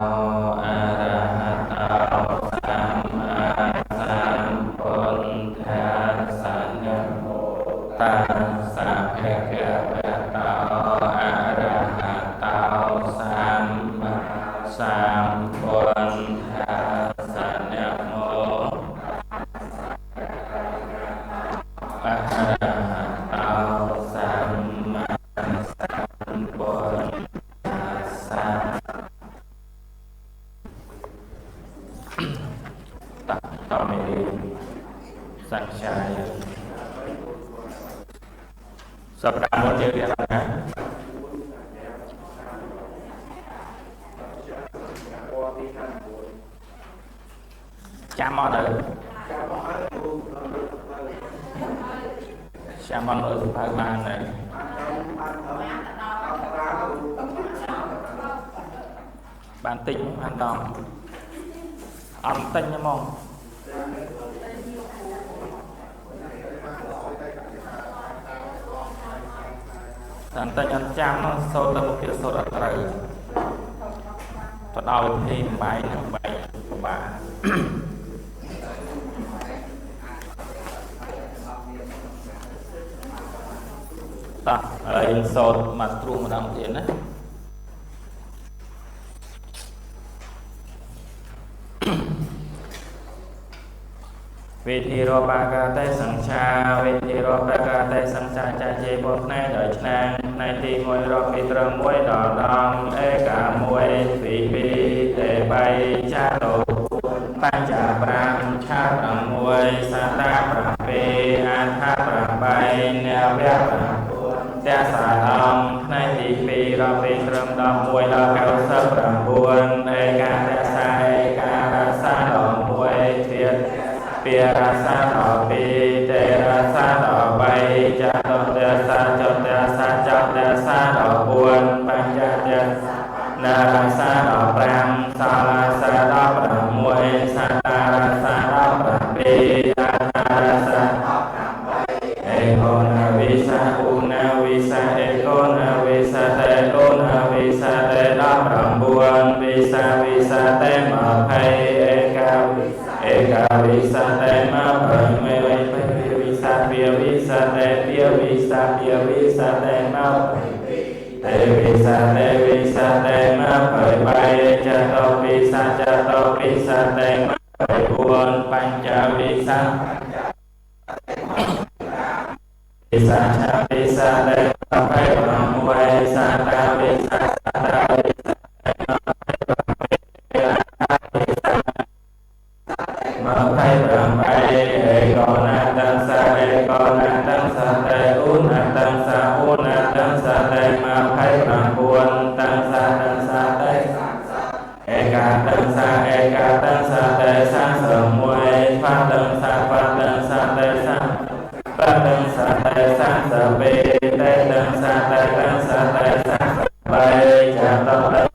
อะระหะโตสัมมาสัมพุทธัสสะนะโมตัสสะภะคะวะโตอะระหะโตสัมมาสัมพุทธัสสะนะโมอะระหะโตสัมมาสัมพุทธัสสะต่อไปนี้สัญชัยสัปดาห์นี้เรียนอะไรนะจำมาเลยจำมาเลยผ่านมาเลยbản tính hoàn toàn âm tinh nha mong bản tính anh chăm nó sâu tâm một kiểu sâu đặc trời và đau thì bài của bà ta ở in sâu mà tru mà đau tiền đấyวิธีโรปากาไตสังชาวิธีโรปากาไตสังชาใจเจ็บปวดในโดยนางในที่มวยรอบมิตรมวยดอดองเอกามวยสีปีเตใบชาโตปัญจปรามชาปรามวยสาตาปรามเปอาทาปรามใบเนวเวปรามเจ้าสาลองในที่ปีรอบมิตรดองมวยดอกเก้าสับปรามบวนเอกาเตสาเอการาสาดองมวยเทียนเปียราสาต่อปีเตราสาต่อใบจัตเตสาจัตเตสาจัตเตสาต่อบวนปัญญาเตนาราสาต่อปรามสาราสาต่อปรามมวยสาตาราสาต่อปรามปีอาตาราสาเอโกนาวิสาอุนาวิสาเอโกนาวิสาเตโกนาวิสาเตต่อปรามบวนวิสาเตมาภัยเอกาเอกาวิสาเตมาภัยเมวิวิสาเปียวิสาเตเปียวิสาเปียวิสาเตมาภัยเตวิสาเตมาภัยใบจัตโตวิสาเตมาภัยบวนปัญจวิสาชาวิสาเตมาภัยปรามวยสาตาวิสามาภัยปรามใบเอกนาตังสาเอกนาตังสาเตอุนาตังสาอุนาตังสาเตมาภัยปรามบวนตังสาเตเอกาตังสาเตสังสมวยฟาตังสาเตสังปะตังสาเตสังสเปเตตังสาเตสังใบจัตโต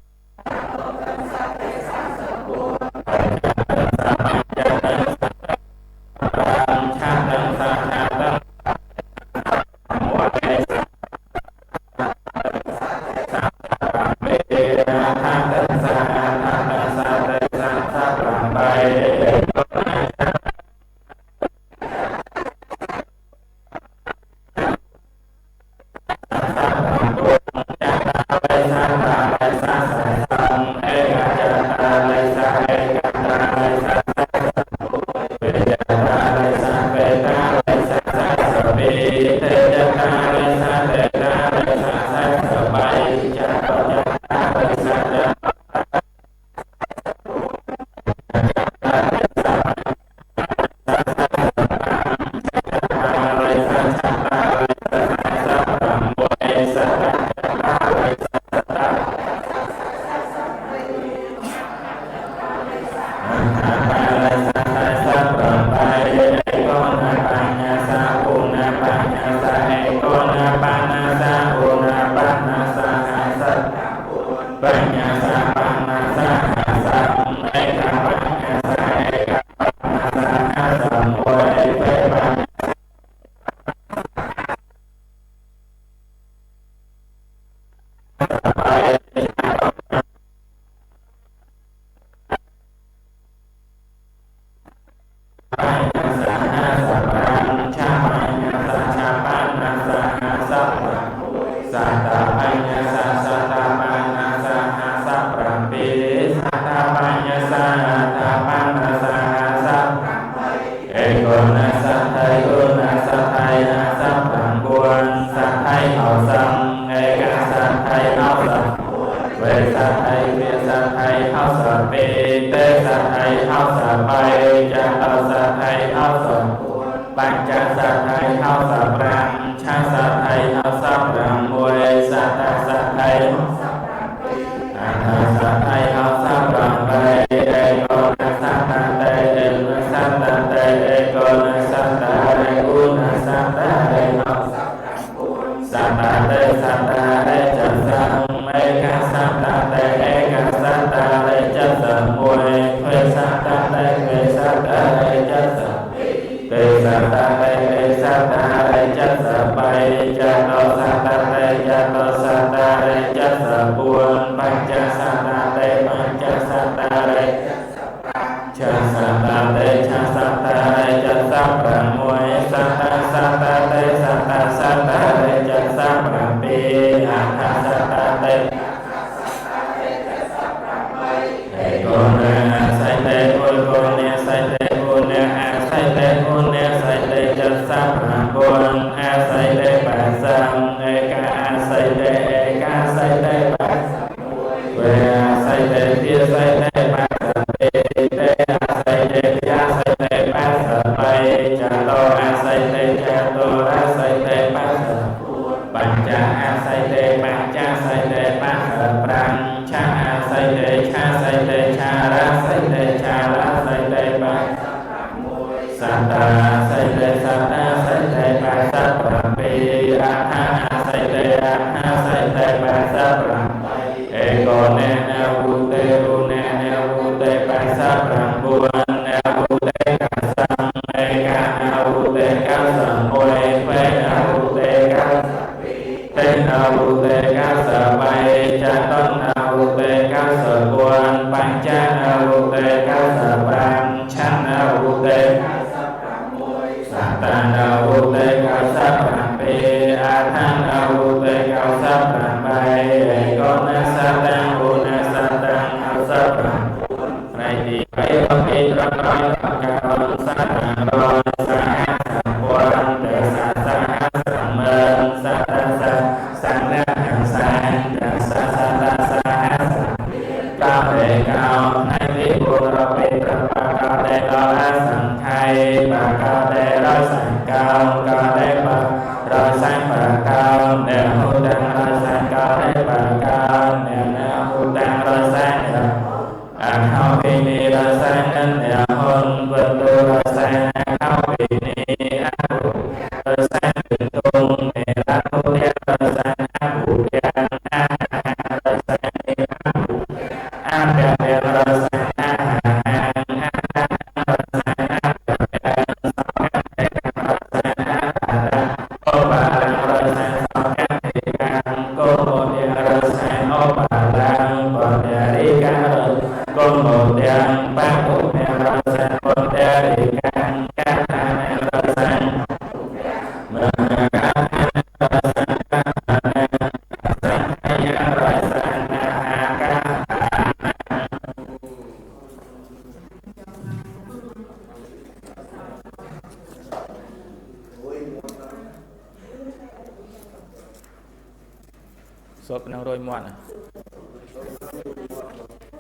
Sốt năng rồi muộn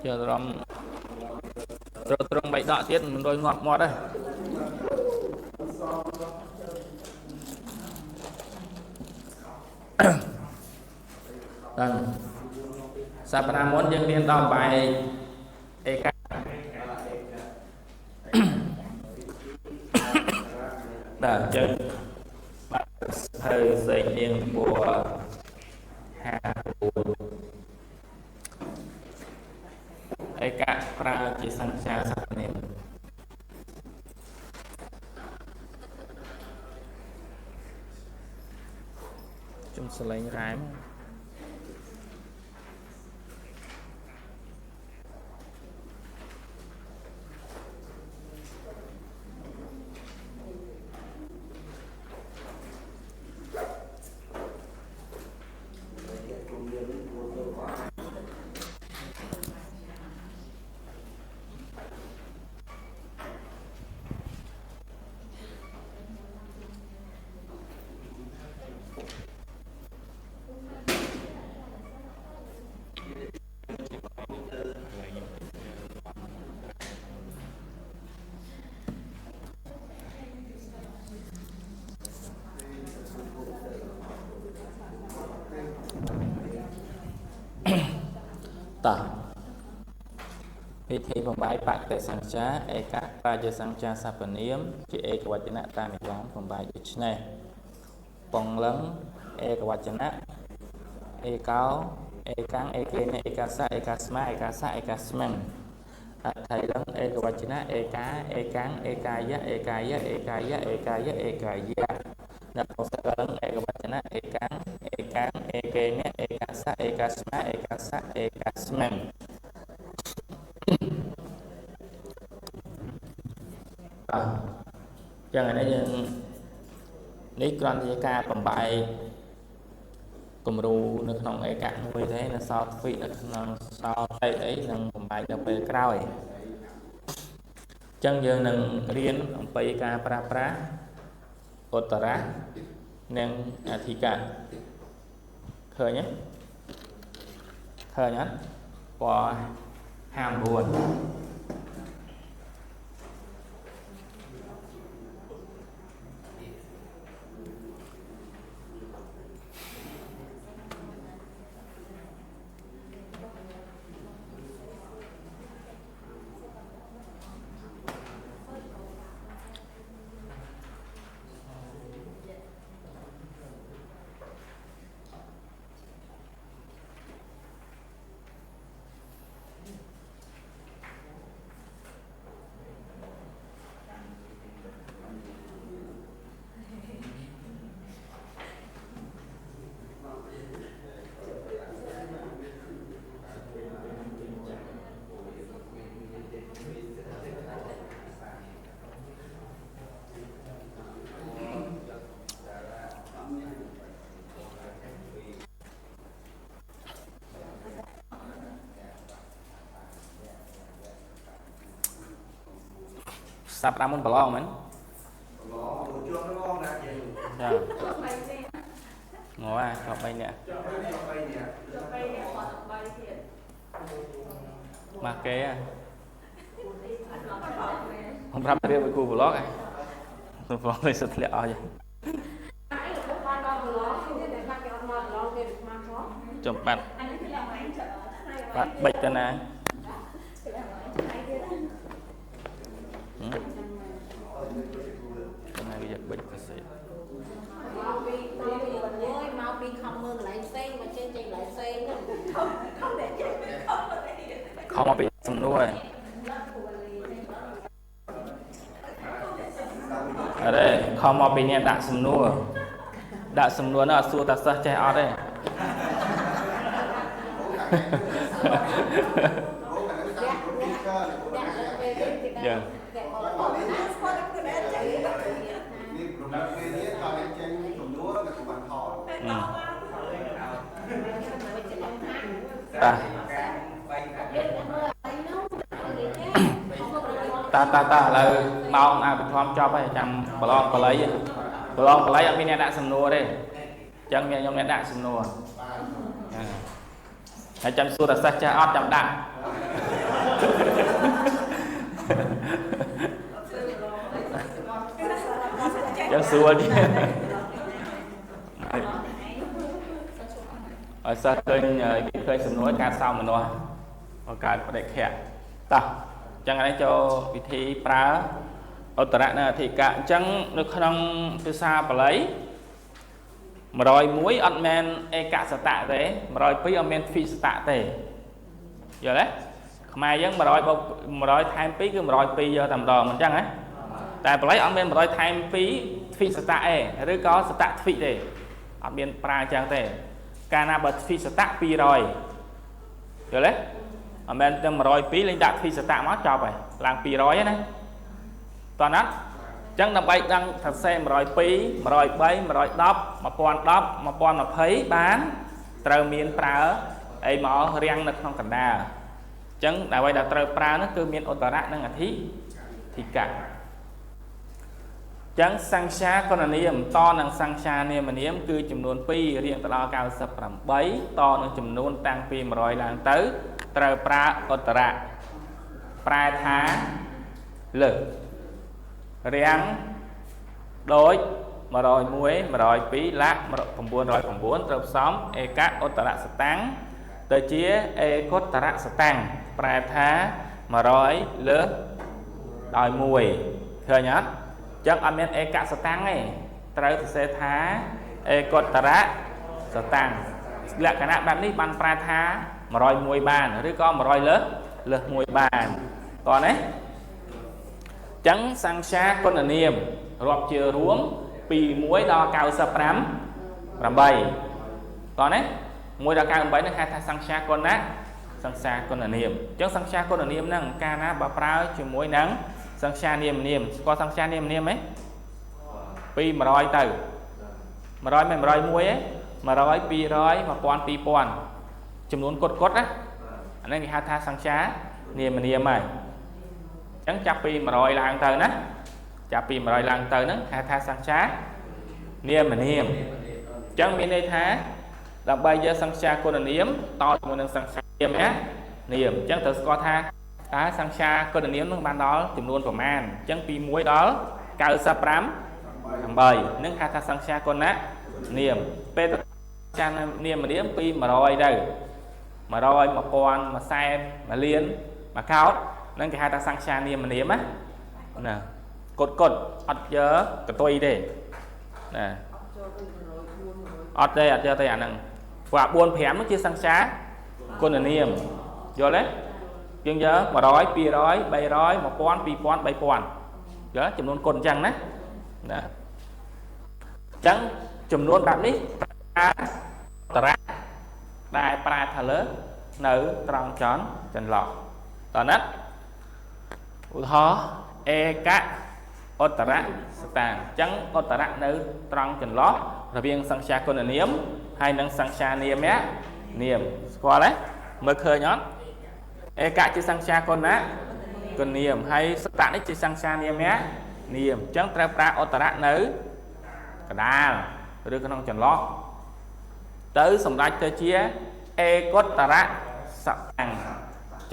chờ rong trông bậy đọ tiết rồi ngọt ngọt đây Sapa muốn dân liên đọc bài Eka là chân hơi xây niên của hạ buồn Eka pra chỉ sang xa sắp niệm chúng sẽ lấy rái วิธีបំបាយបតិសង្ចាឯកបច្ចសង្ចាសព្វនាមជាឯកវចនៈតាមយ៉ាងបំបាយដូចនេះពងលឹងឯកវចនៈឯកោឯកាំងឯកេនឯកាសៈឯកាស្មាឯកាសៈឯកាស្មិងអថៃលឹងឯកវចនៈឯកាឯកាំងឯកាយៈឯកាយៈឯកាយៈឯកាយៈឯកាយៈអ្នកពោសកលឹងឯកវចនៈឯកាំងឯកេនឯកាសៈឯកាស្មាឯកាសៈឯកាស្មិងចឹងនេះយើងនេះគ្រាន់តែការបំបាយគំរូនៅក្នុងឯកមួយទេនៅសល់ទ្វីនៅក្នុងសល់ផ្ទៃអីនឹងបំបាយដល់ពេលក្រោយចឹងយើងនឹងរៀនអំពីការប្រើប្រាស់ឧត្តរៈនិងអធិកៈឃើញទេឃើញអត់ពណ៌59សាប់តាមមុនប្រឡងមែនប្រឡងជួបទៅបងណាគេចាងអ3នាក់ងអចប់3នាក់ចប់3នាក់គាត់3ទៀតមកគេខ្ញុំប្រាប់រៀបvớiគ្រូប្រឡងហ្នឹងប្រឡងនេះសិតធ្លាក់អស់ហើយចំបាត់បាត់បិចទៅណាបិចផ្សេងមកពីខំមើលកន្លែងផ្សេងមកចេញកន្លែងផ្សេងខំតែចេញខំមកពីសំណួរអរេខំមកពីអ្នកដាក់សំណួរនោះអត់សួរតាសិស្សចេះអត់ទេយ៉ាងតាឥឡូវម៉ោងអភិធម្មចប់ហើយចាំប្រឡងបល័យអត់មានអ្នកដាក់សំណួរទេអញ្ចឹងមានខ្ញុំអ្នកដាក់សំណួរហើយចាំសួរតាសិស្សចេះអត់ចាំដាក់ចាំសួរទៀតឲ្យសិស្សឃើញសំណួរការសោមមនុស្សបង្កើតបដិខៈតោះអញ្ចឹងនេះចូលវិធីប្រើឧត្តរៈនិងអធិកៈអញ្ចឹងនៅក្នុងភាសាបាលី101អត់មែនឯកសតៈទេ102អត់មែនទ្វិសតៈទេយល់ទេខ្មែរយើង100បូក100ថែម2គឺ102យកតែម្ដងមិនអញ្ចឹងហ៎តែបាលីអត់មាន100ថែម2ទ្វិសតៈទេឬក៏សតៈទ្វិទេអត់មានប្រើអញ្ចឹងទេកាលណាបើទ្វិសតៈ200យល់ទេអត់មែនតែ102លេងដាក់ទ្វិសតៈមកចប់ហើយឡើង200ហ្នឹងណាតោះណាត់អញ្ចឹងដើម្បីដឹងថាសេ102 103 110 1010 1020បានត្រូវមានប្រើអីមករាំងនៅក្នុងកណ្ដាលអញ្ចឹងដើម្បីដែលត្រូវប្រើនោះគឺមានឧត្តរៈនិងអធិកៈអញ្ចឹងសង្ខាកណនាមតនឹងសង្ខានាមនាមគឺចំនួន2រៀងទៅដល់98តនឹងចំនួនតាំងពី100ឡើងទៅត្រូវប្រើឧត្តរៈប្រែថាលើករាំងដូច101 102លក្ខ909ត្រូវផ្សំឯកឧត្តរសតាំងទៅជាឯកុត្តរសតាំងប្រែថា 100 លើដោយ 1 ឃើញអត់ចឹងអត់មានអេកសតាំងទេត្រូវសរសេរថាអេកតរៈសតាំងលក្ខណៈបែបនេះបានប្រែថា101បានឬក៏100លើ1បានតោះណាចឹងសង្ខាគុណនាមរាប់ជារួមពី1ដល់95 8តោះណា1ដល់98នេះហៅថាសង្ខាគុណណាសង្ខាគុណនាមចឹងសង្ខាគុណនាមហ្នឹងកាលណាបើប្រើជាមួយនឹងសង្ខានាមស្គាល់សង្ខានាមទេពី100ទៅ100មិន101ទេ100 200 1000 2000ចំនួនគត់ណាអានេះគេហៅថាសង្ខានាមហើយអញ្ចឹងចាប់ពី100ឡើងទៅណាចាប់ពី100ឡើងទៅហ្នឹងហៅថាសង្ខានាមអញ្ចឹងមានន័យថាដើម្បីយកសង្ខាគុណនាមតជាមួយនឹងសង្ខានាមអញ្ចឹងត្រូវស្គាល់ថាតើសង្ខាគុណនាមនឹងបានដល់ចំនួនប្រមាណអញ្ចឹងពី1ដល់95 8នឹងហៅថាសង្ខាគុណនាមពេលសង្ខានាមពី100ទៅ100 1000 1សែន1លាន1កោតនឹងគេហៅថាសង្ខានាមណាគត់អត់យកកតុយទេណាអត់ទេអាហ្នឹងព្រោះ4 5នោះជាសង្ខាគុណនាមយល់ទេយើងយក100 200 300 1000 2000 3000យកចំនួនគុណអញ្ចឹងណាអញ្ចឹងចំនួនបែបនេះតរៈដែលប្រើថាលើនៅត្រង់ចន្លោះតើណាត់ឧទាហរណ៍អេកឧត្តរសតាំងអញ្ចឹងឧត្តរៈនៅត្រង់ចន្លោះរវាងសង្ខាគុណនាមហើយនិងសង្ខានាមនាមស្គាល់ទេមើលឃើញអត់អេកជាសង្ខាគុណនាមហើយសតៈនេះជាសង្ខានាមនាមអញ្ចឹងត្រូវប្រើឧត្តរៈនៅកដាលឬក្នុងចន្លោះទៅសម្ដេចទៅជាអេកុត្តរសតាំង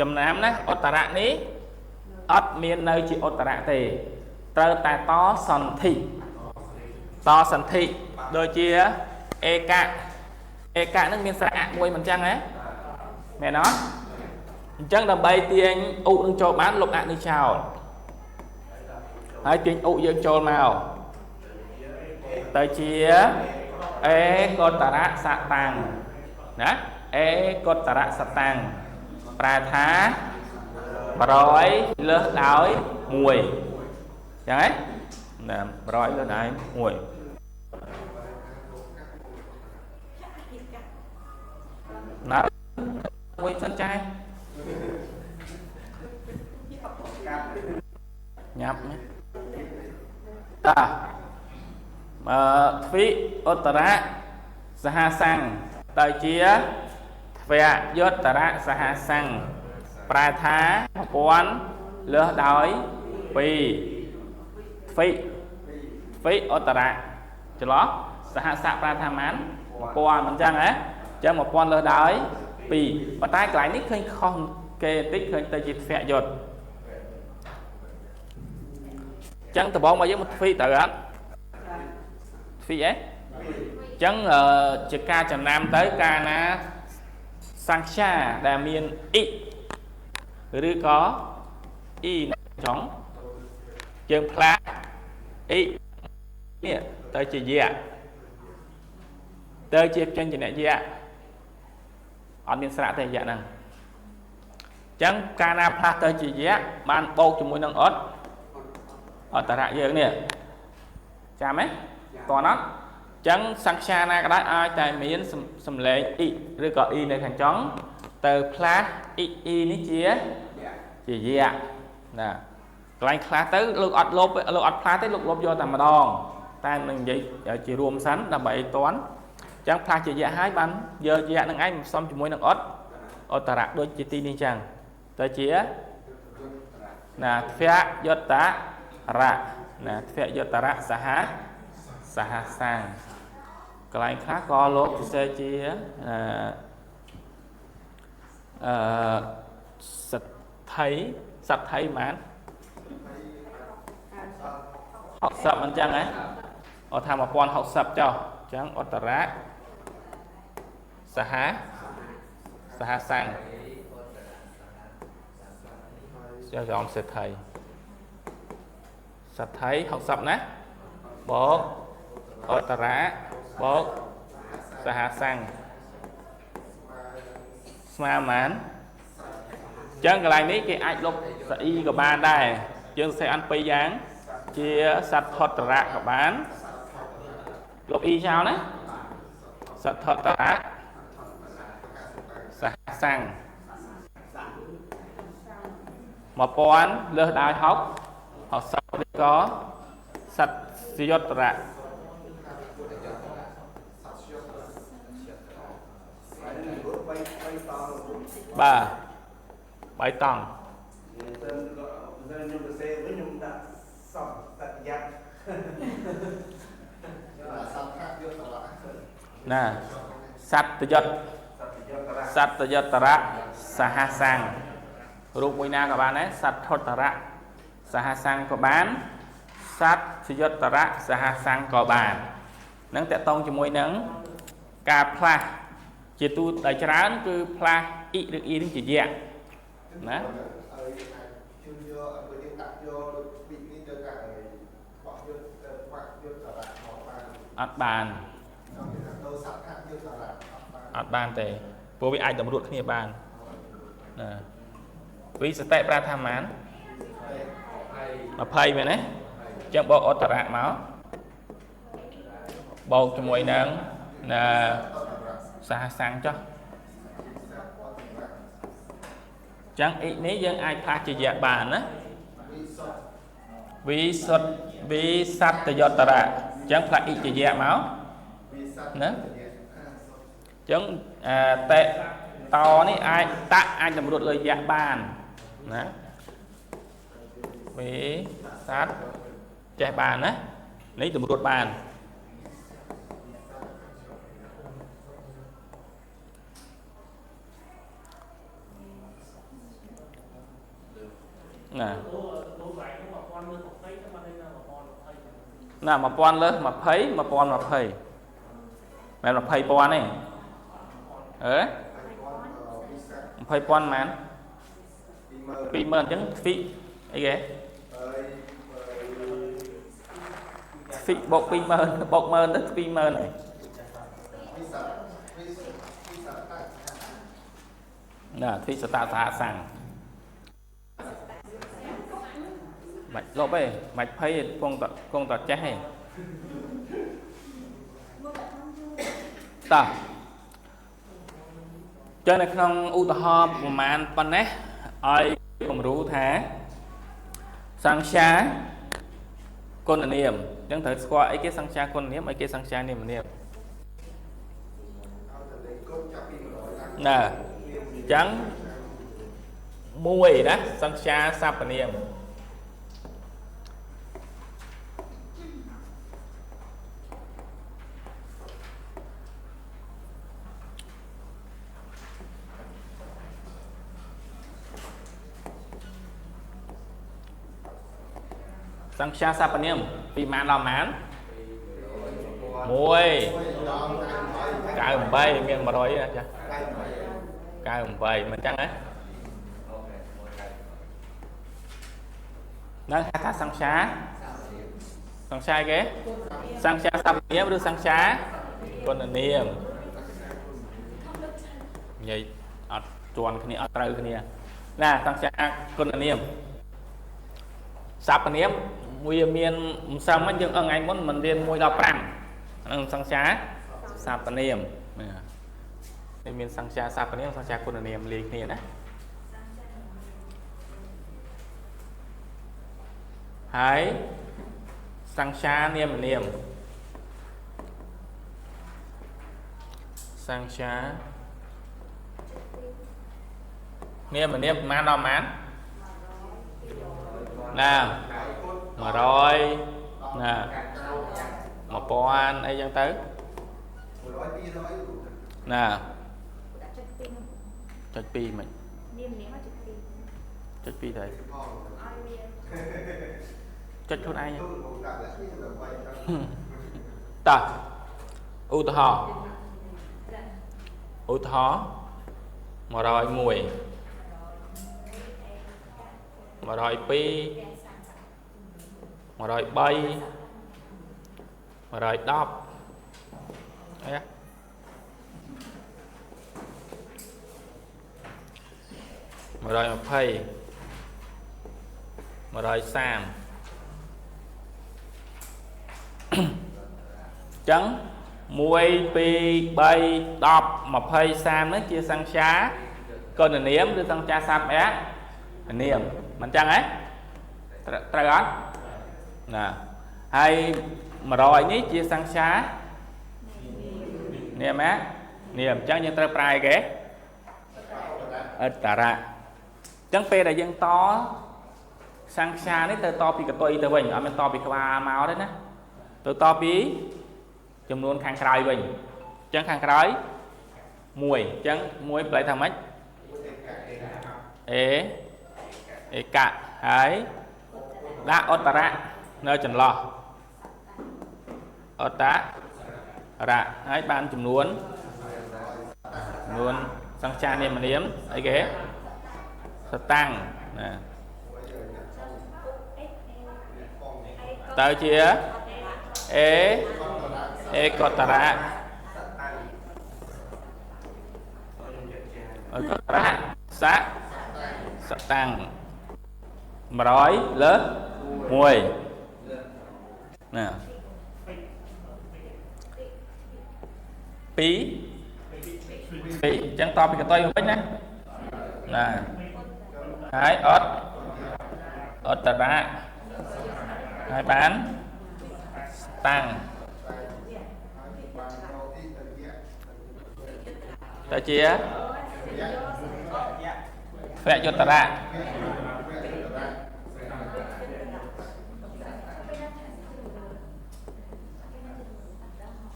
ចំណាំណាឧត្តរៈនេះអត់មាននៅជាឧត្តរៈទេត្រូវតែតសន្ធិដូចជាអេកនឹងមានស្រៈមួយមិនចឹងហ៎មែនអត់អញ្ចឹងដើម្បីទាញឧនឹងចូលបានលុបអនេះចោលហើយទាញឧយើងចូលមកទៅជាអេកុត្តរសតាំងណាអេកុត្តរសតាំងប្រែថា100លើសដោយ1ចឹងហ៎ណា100លើសដោយ1ណាមួយសិនចាយញ៉ាប់តាទ្វិឧត្តរៈសហសង្ឃទៅជាទ្វយុត្តរៈសហសង្ឃប្រែថា1000លើសដោយ2ទ្វិឧត្តរៈច្រឡោះសហស័កប្រែថាម៉ាន1000មិនចឹងហ៎ចឹង1000លើសដោយ2ប៉ុន្តែកន្លែងនេះឃើញខុសគេបន្តិចឃើញទៅជាទ្វយុត្តចឹងដំបងមកយើងមកទ្វីទៅអត់ទ្វីអីចឹងជាការចំណាំទៅកាលណាសង្ខាដែលមានអ៊ីឬក៏អ៊ីចង់យើងផ្លាស់អ៊ីនេះទៅជាយៈទៅជាចេញជាអ្នកយៈអត់មានស្រៈទេយៈហ្នឹងចឹងកាលណាផ្លាស់ទៅជាយៈបានបូកជាមួយនឹងអត់អត្តរៈយើងនេះចាំទេតោះណាចឹងសង្ខាណាក៏ដោយអាចតែមានសំឡេងអ៊ីឬក៏អ៊ីនៅខាងចុងទៅផ្លាស់អ៊ីនេះជាយៈណាកន្លែងខ្លះទៅលោកអត់លុបលោកអត់ផ្លាស់ទេលោកលុបយកតែម្ដងតែនឹងនិយាយជារួមសិនដើម្បីឲ្យតន់ចឹងផ្លាស់ជាយៈហើយបានយកយៈនឹងឯងផ្សំជាមួយនឹងអត្តរៈដូចជាទីនេះចឹងទៅជាណាទ្វយុត្តរៈណាទ្វយុត្តរៈសហសង្ឃកន្លែងខ្លះក៏លោកពិសេសជាសទ្ធិបាន60មិនចឹងហ៎អត់ថា1060ចុះចឹងឧត្តរៈសហសង្ឃ cho dòng sẽ thầy sạch thấy học sập nè bố ở tà rá bố sa hạ sang sma mán chân cái này cái ai lúc sẽ y của bạn đây chân sẽ ăn pây dáng chia sạch thoát tà rá của bạn lúc y sao đấy sạch thoát tà rá sa hạ sang một con lơ đại học học sau đây có sạch siêu tả ba bảy tầng nè sạch tự giật tả sa ha sang rụp mùi na các bạn ấy sạch thốt tả sa ha sang có bán sát sử dụng tả rạ sa ha sang có bàn nâng tệ tông cho mùi nâng ca pla chỉ tu đại trán cứ pla ý được ý đến chỉ dạng đó át bàn tệ vô vị ai tầm ruột khía bàn vì sẽ tệ ra tham án mà phây vậy đấy chẳng bộ ở tả rạ máu bầu cho mùi nâng là xa sang cho chẳng ý ní dân ai pha chỉ dạ bàn á vì sạch từ do tả rạ chẳng phải ý chỉ dạ máu nữa chẳng tệ to ní ai tạ ai tầm ruột lời dạ bàn đó vì sát chạy bàn á lấy từ một đột bàn nè mà pon lớn mà thấy mà pon mà thầy mẹ là thầy pon này thầy pon mán bị mơn chẳng phi ấy ghê phi bột mơn đất phi mơn này nè phi sẽ tạo ra sẵn mạch lộp ấy mạch thấy con tọt chết hay ta cho nên không ưu tà hò của màn con nét ai cũng rú thá sang xa con là niềm chẳng thể qua ấy cái sang xa con niệm ấy cái sang xa niềm niệm nè chẳng mùi đó sang xa sắp niệm sang xa sắp niệm vì màn làm mán mùi cao bay miệng mà rồi chứ cao bay mình chắc đấy nó khai sang xa ghé sang xa sắp niệm đưa sang xa con là niệm vậy chuồn cái này ở trời cái này nè sang xa con là niệm sắp niệm nguyên miền sao mấy chương ở ngày muốn mình điền môi đào prang sang xá sạp niệm miền sang xá sạp niệm sang xá quân niệm liền này đấy hãy sang xá niệm niệm sang xá niệm man đào mán nào mà rồi nè mà pon ấy dân tới nè chật pi mình chật pi thầy chật con ai nhỉ ta u thọ mà rồi mùi 102 103 110 đấy 120 130 chấn 1 2 3 10 20 30 nó chia sang xá còn là niệm đưa sang cha sam é niệm mình chăng ấy trời ơi nè hay mà rồi ní chia sang xá niệm á niệm chăng như trời prai ghé ở tà ra chăng phê là dân to sang xa đấy từ to bị cái tôi từ mình ở bên to bị qua máu đấy nè từ to bí chùm luôn khang cày mình chân khang cày mùi chân mùi lại thằng mấy ế cả ấy đã ớt ra nơi chân lò ớt ra ấy ban chùm luôn sang cha niệm mà niệm ấy ghế tăng nè tao chia kotara sát tăng mà nói lớn mùi nè pí chẳng to bị cái tôi không biết nè hai ớt tara hai bán tăng ta chia vẽ cho ta ra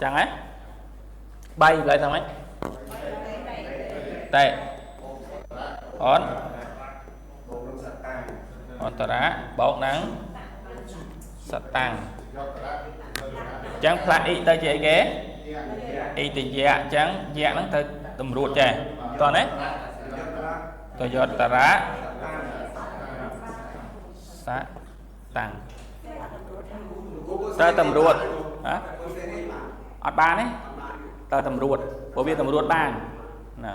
chẳng ấy bay lại thằng ấy tệ ón ta ra bóng nắng sạch tăng chẳng phải ý ta chạy ghé ý thì dạ chẳng dạ nó tới tầm ruột chè còn đấy tôi giọt ta rá sát tăng tới tầm ruột hả ọt ban ấy tới tầm ruột bố biết tầm ruột ban nè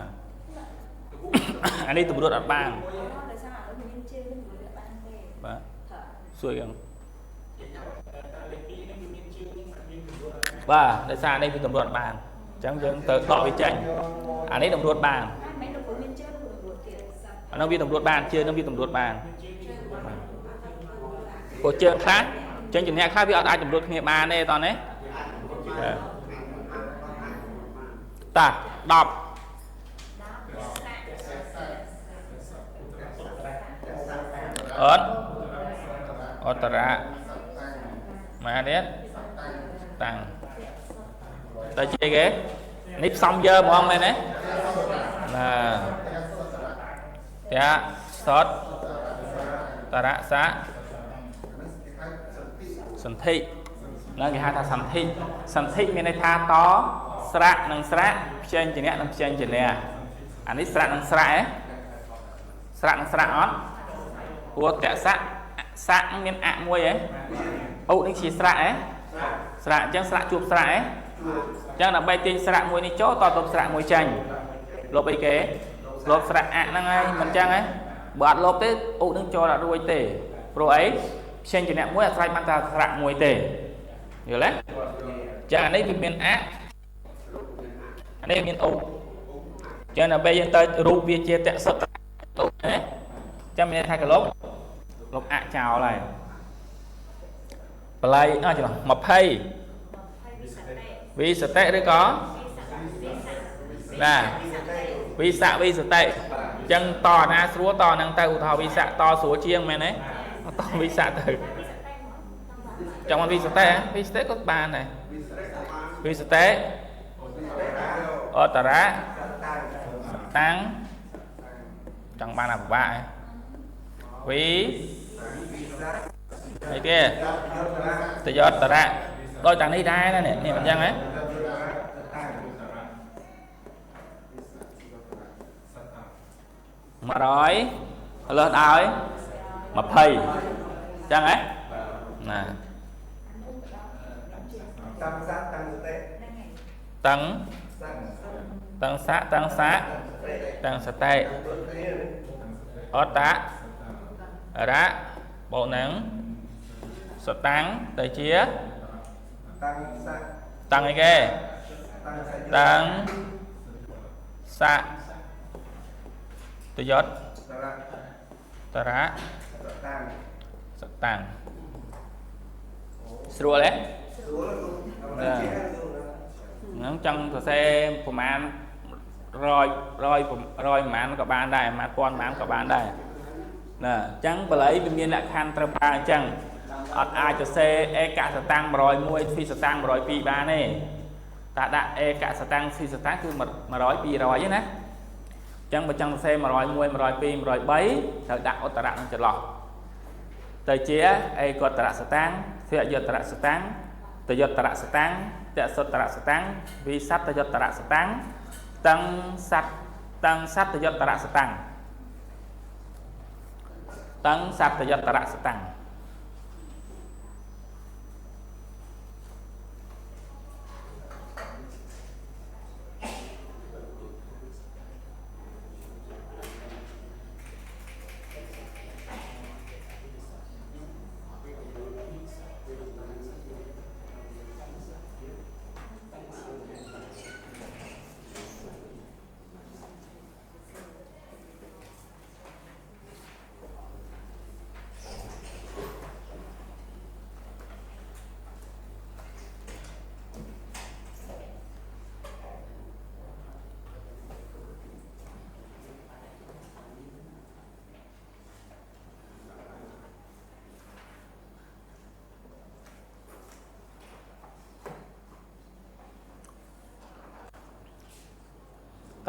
anh đi tầm ruột ọt ban xuôi không và tại sao đây vì tầm ruột bàn chẳng dừng tới tọ với tranh anh ấy tầm ruột bàn nó biết tầm ruột bàn chưa nó biết tầm ruột bàn của trường khác trên trường nhà khác vì ở ai tầm ruột nghiệp bàn đây toàn đấy ta đọc ớt ta ra mà đấy tăng ta chơi ghế nếp xong dơ một ông này nè là dạ sót ta đã xá sân thị là cái hai ta sân thị bên này tha to sạ nâng sạ trên chỉ nè nâng trên chỉ nè anh ấy sạ nâng sạ ớt của kẻ sạ nên ạ môi ấy ụ nên chỉ sạ ấy sạ chẳng sạ chuột sạ ấy chẳng là bay tên sạ môi này chỗ to tôm sạ môi chanh lộp ấy kế lộp sạ ạ năng ai mình chăng ấy bọt lộp tới ụ nên cho là đuôi tể rồi ấy trên chỉ nè môi là sai mang ta sạ môi tể hiểu đấy chẳng đấy vì miền á anh em miền ụ chẳng là bây giờ tới rụp việc chia tệ sập tụ đấy chẳng mình thay cái lốp ạ chào này play à chứ nào mập hay vì sợ tệ đấy có là vì sợ tệ chân to na súa to năng tay thò vì sợ to súa chiêng mày đấy to vì sợ từ trong vì sợ tệ có bàn này vì sợ tệ ở tà rá tăng chẳng bàn nào của bạn vì đấy kia tự do tà ra đôi tặng đi ra nè nè mình chăng ấy mà rồi lên rồi mà phây chẳng ấy nè tăng sa tê ớt tá rá bộ nắng sọ tăng tới chia tăng cái kê tăng sa tới giót ta rá sọ tăng sửa đấy nó chân thợ xe của man rồi man có bàn đây mà con man có bàn đây nè chẳng bởi lấy bên miền lại khăn trầm ba chẳng ai cho xe e cả sẽ tăng rồi mua phi sẽ tăng rồi pi ba này ta đã e cả sẽ tăng phi sẽ tăng cứ mà rồi pi rồi nhé chẳng mà chẳng xe mà rồi mua mà rồi pi mà rồi bấy thật đặt ở tận chợ lọt tới chia e có tận sẽ tăng phía giờ tận sẽ tăng tới giờ tận sẽ tăng sẽ xuất tận sẽ tăng vì sắp tới giờ tận sẽ tăng tăng sắp tới giờ tận sẽ tăng sắp tới giờ tận sẽ tăng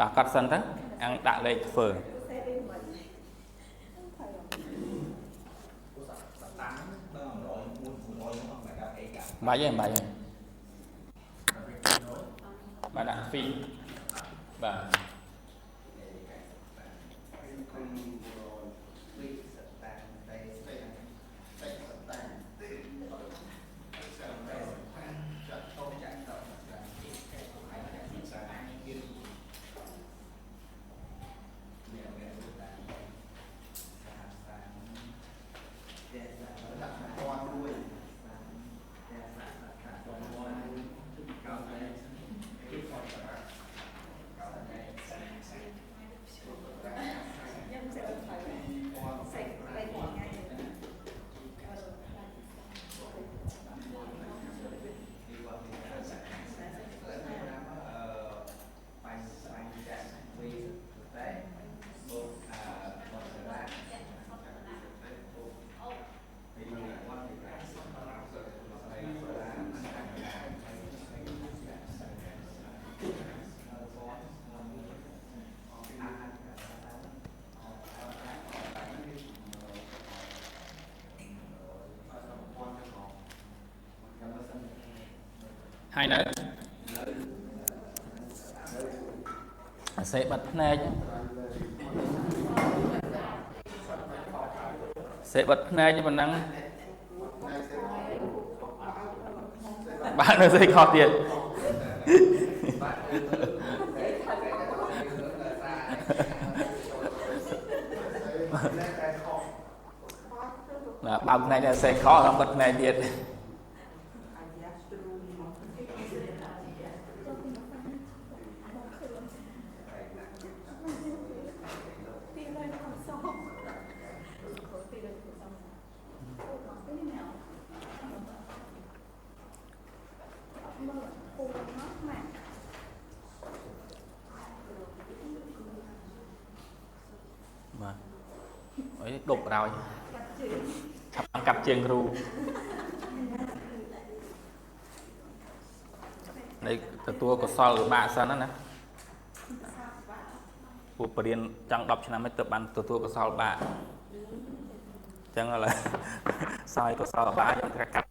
ta cắt sân thế ăn đã lên phở bài gì bài đã phi và hai nữa sẽ bật này sẽ bật này cho mình năng bạn nó sẽ khó tiền bằng này là sẽ khó làm bật này tiền đục rồi cặp chân ru đây từ tua của sol của bạn sao nó nè cuộc bờ điên chẳng đọc cho nó mới tập ăn từ tua của sol bạn chẳng là soi của sol bạn cho các cặp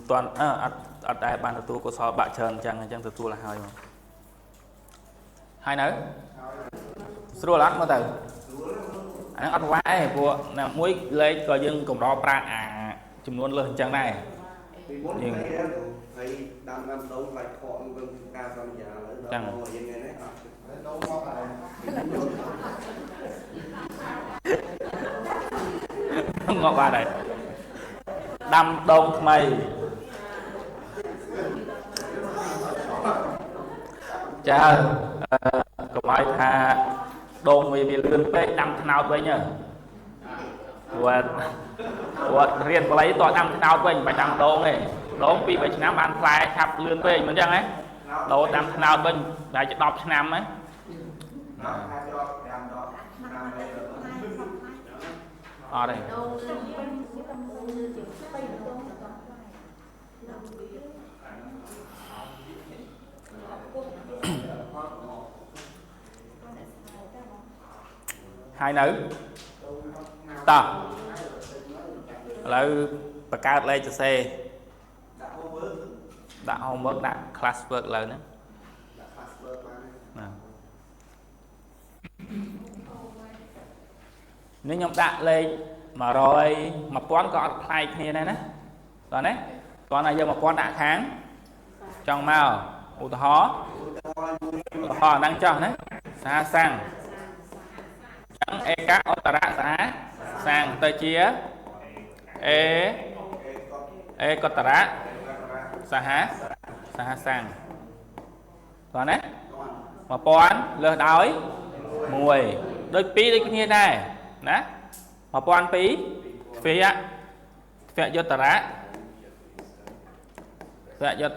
toàn ở đây ban từ tu của so bạn trơn chẳng từ tu là hơi mà hai nữa rồi lát mà từ anh ăn vãi của là muối lấy coi dân cùng đó pra chùm luôn lên chẳng này nhưng chẳng ngọt ba này đâm đông mày cha có mai tha đông vì lươn pe đâm nào vậy nhá và riêng lấy tọa đâm nào vậy phải đâm đông này đông vì vậy năm ăn phải chập lươn pe mình chăng ấy đồ đâm nào vậy lại đọc năm ấy ở đây hai nữ ta là bậc cao lên cho xe đã hôm bước đã class work lớn nữa nếu nhóm đã lên mà rồi mà con có hai kia này rồi đấy con này giờ mà con đã kháng trong màu ô họ đang cho đấy xa sang chẳng e các ô tà rạ xá sang tơ chia e có tà rạ xa há sang rồi đấy mà con lơ đói mùi đôi tí đây kia này nè mà con tí phía vô tà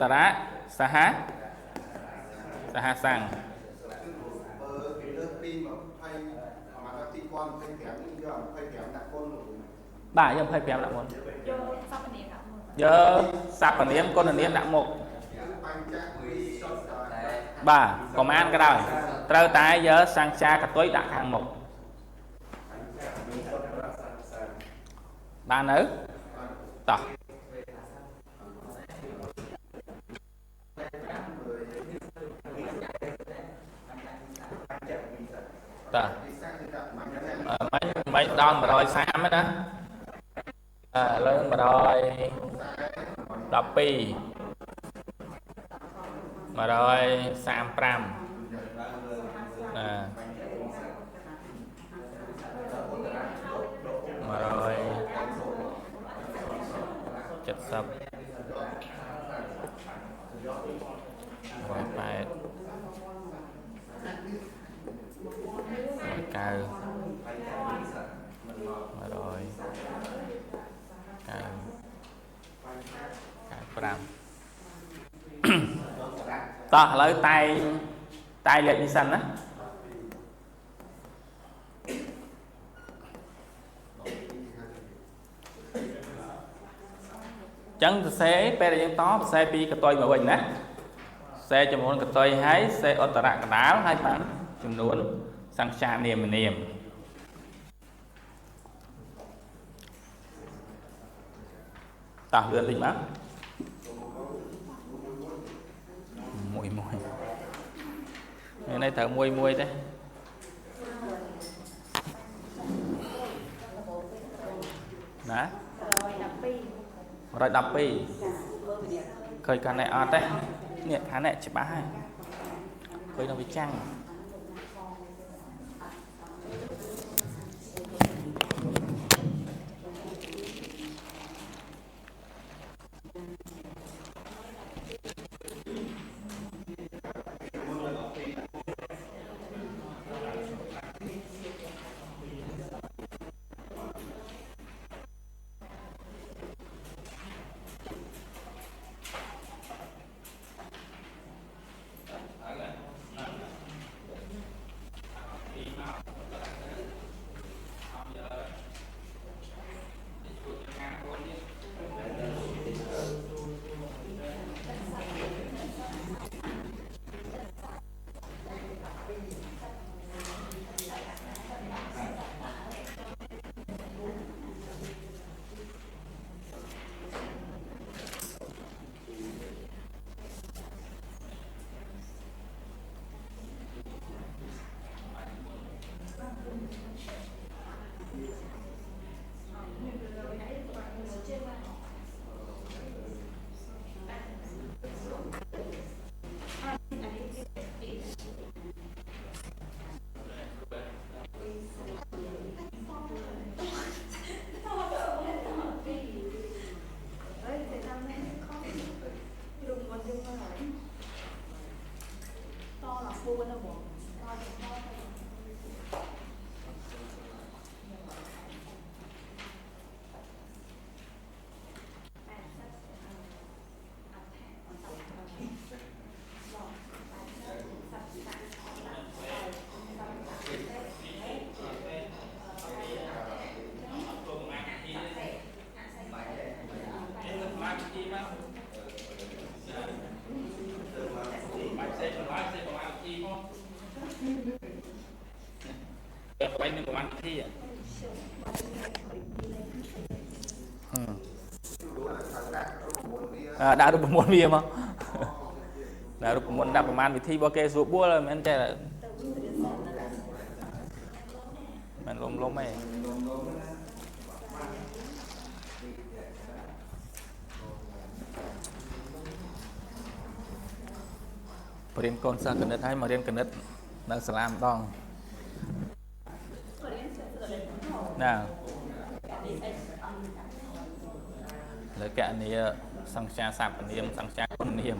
rạ xa há sang bà giờ phải phèm đã một giờ sạp phần niệm con là niệm đã một bà còn ăn cái đâu trâu tái giờ sang xa cả tối đã hàng một ba nữ tỏ mấy đòn mà rồi xám đó lên mà rồi đập pi mà rồi xám pram mà rồi chật sập rồi phải cao mà rồi cao pram ta lấy tay liệt như xanh á chẳng xe pe là những tó xe pi cái tôi mà mình nè xe cho muốn cái tôi hái xe ô tô rạng đá hai bạn chừng luôn sang xa niềm tạo lươn linh mát mùi ngày nay thở mùi đấy đó rồi đập pi khơi cái này ở đấy nè cái này chỉ bá hai khơi nó bị chăng ไปหนึ่งประมาณที่đã được một môn bia mà đã được một đápประมาณวิธีบ่เกสูบบัวเลยมันจะมันล้มไม่เรียนกอนซากนิดให้มาเรียนกนิดนักสลามต้องน่ะแล้วแกอันนี้สังชาสามปนิยมสังชาคนนิยม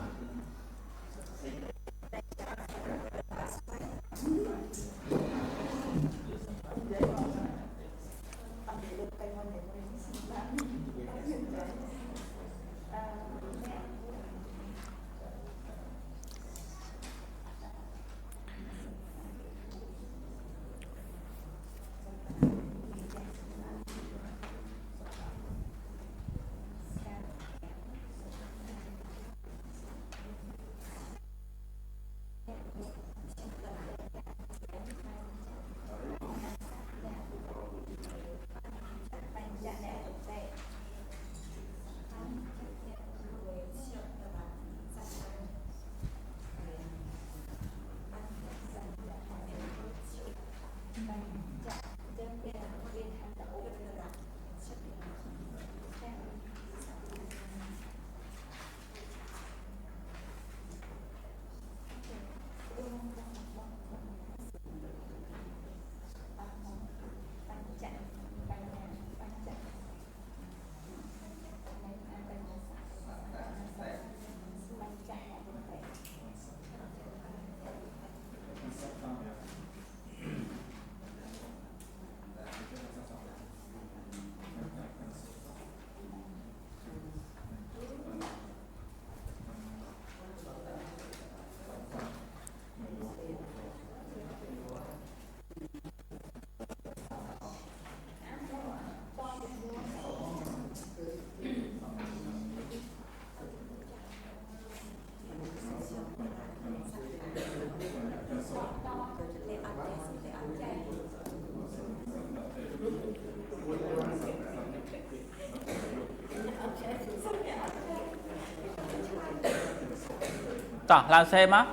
ต่อลาเซ่มั้ย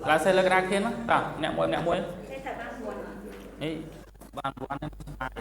ลาเซ่เลิกรักเทียนมั้ยต่อเนี่ยมวยนี่บางวันนั่นสบาย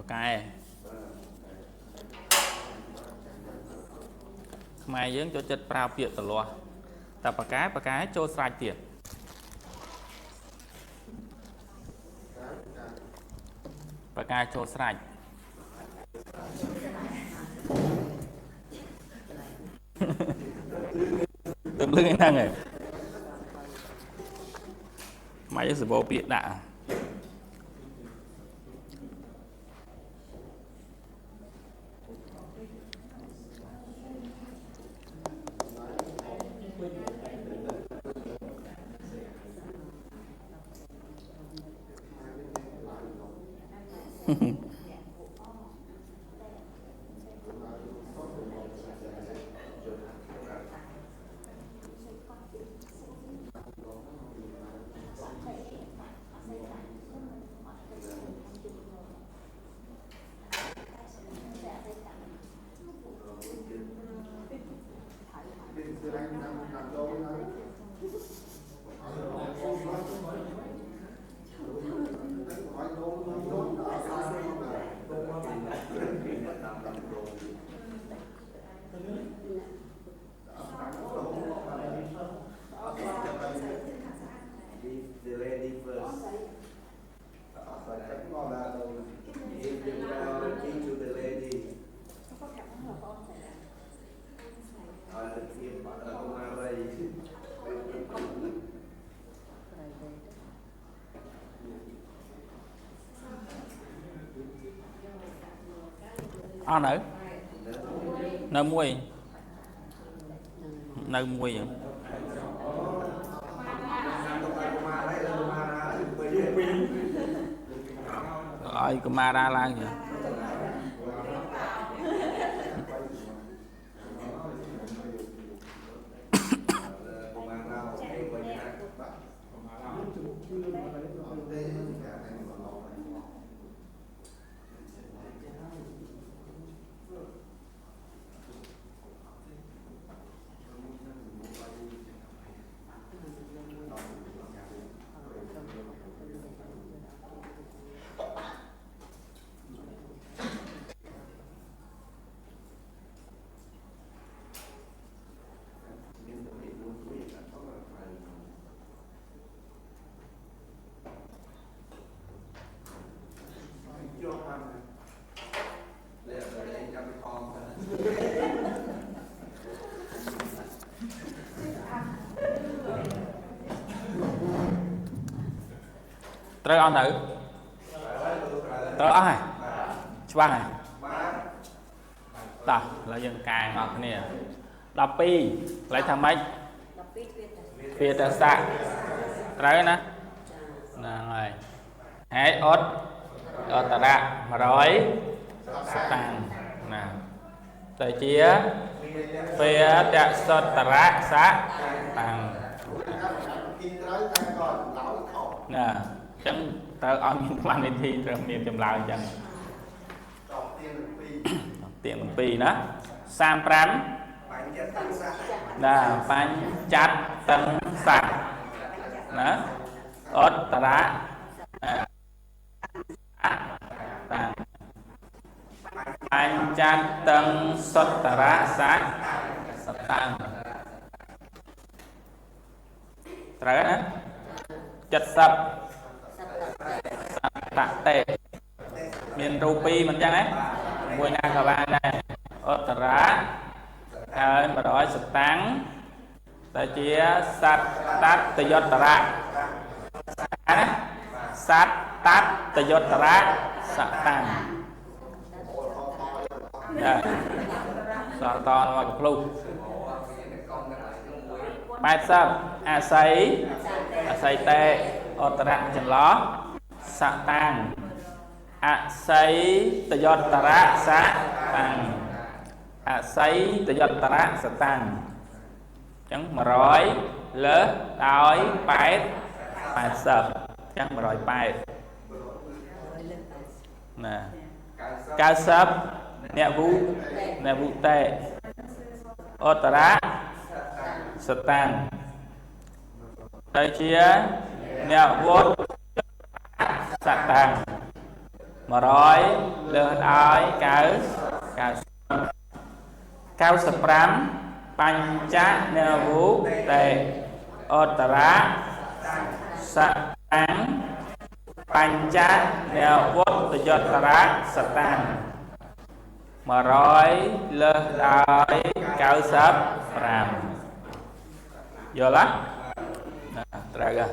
cái mai dưỡng cho chất prao piệt từ loa tập cái cho sai tiền và cái cho sai tụm lưng anh thằng này mày sẽ vô piệt đã nữa nơi muối rồi có ma ra lan vậy ត្រូវអត់ទៅត្រូវអស់ហើយច្បាស់ហើយតោះឡើយយើងកែអស់គ្នា12ឡើយថាម៉េចទ្វាតស័កត្រូវណាហ្នឹងហើយហើយអត់តរៈ100ស្តាំងណាទៅជាទ្វាតសតរៈស័កតាំងណាអញ្ចឹងត្រូវឲ្យមានplanវិធីត្រូវមានចម្លើយអញ្ចឹងទៀង2ណា35ណាបញ្ចត្តតឹងស័កណាអត់តរៈតាំងបញ្ចត្តតឹងសតរៈស័កសតាំងត្រូវណា70សតេមានរូប2មិនចឹងហ៎មួយណាក៏បានដែរអត្តរៈហើយ100សតាំងតែជាសត្វតតយត្តរៈណាសត្វតតយត្តរៈសតាំងសតនមកភ្លុះ80អាស័យតេអត្តរៈចន្លោះសតាំងអស័យតយត្តរៈសតាំងអស័យតយត្តរៈសតាំងអញ្ចឹង100លើសដោយ80អញ្ចឹង180ណា90អ្នកវុតេអត្តរៈសតាំងទៅជាអ្នកវុតសតាំង100លើសដោយ95បញ្ចអ្នកវុតេអត្តរៈសតាំងបញ្ចអ្នកវុតយត្តរៈសតាំង100លើសដោយ95យល់ទេត្រូវហ៎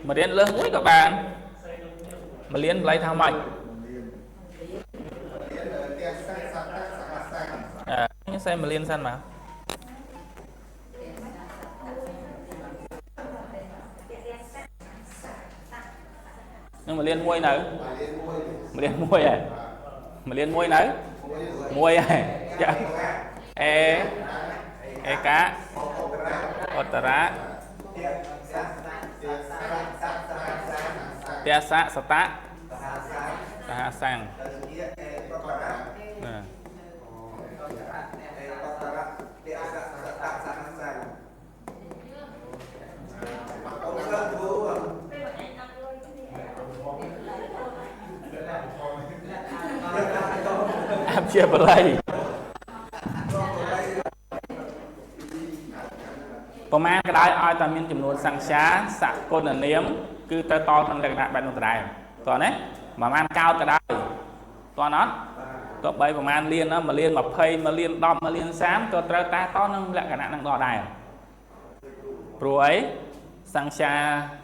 1រៀលលើសមួយក៏បាន1រៀលឡៃថាម៉េចខ្ញុំសេ1រៀលសិនមកនឹង1រៀលមួយនៅ1រៀលមួយហ៎1រៀលមួយនៅមួយហើយចាអេកាអត្តរៈទសៈសតៈសហសាំងណាអាប់ជាបល័យប្រមាណក៏ដោយឲ្យតែមានចំនួនសង្ខាសកលនាមគឺទៅតក្នុងលក្ខណៈបែបនោះដដែលតោះណាប្រមាណកោតក៏ដោយតោះអត់ទោះបីប្រមាណលានណា1លាន20 1លាន10 1លាន30ក៏ត្រូវតែតក្នុងលក្ខណៈនឹងដដែលព្រោះអីសង្ខា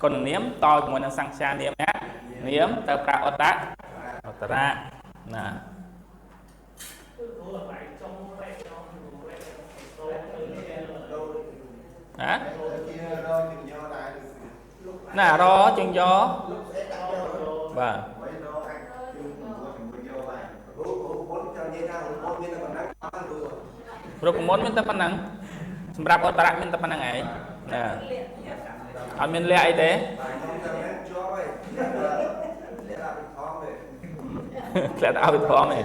កលនាមតជាមួយនឹងសង្ខានាមនាមទៅប្រើអត្តរៈណាណាណារជើងយ៉បាទរូបមន្តមានតែប៉ុណ្ណឹងសម្រាប់អត្តរៈមានតែប៉ុណ្ណឹងឯងណាអត់មានលក្ខអីទេធ្លាក់ឲ្យធំឯង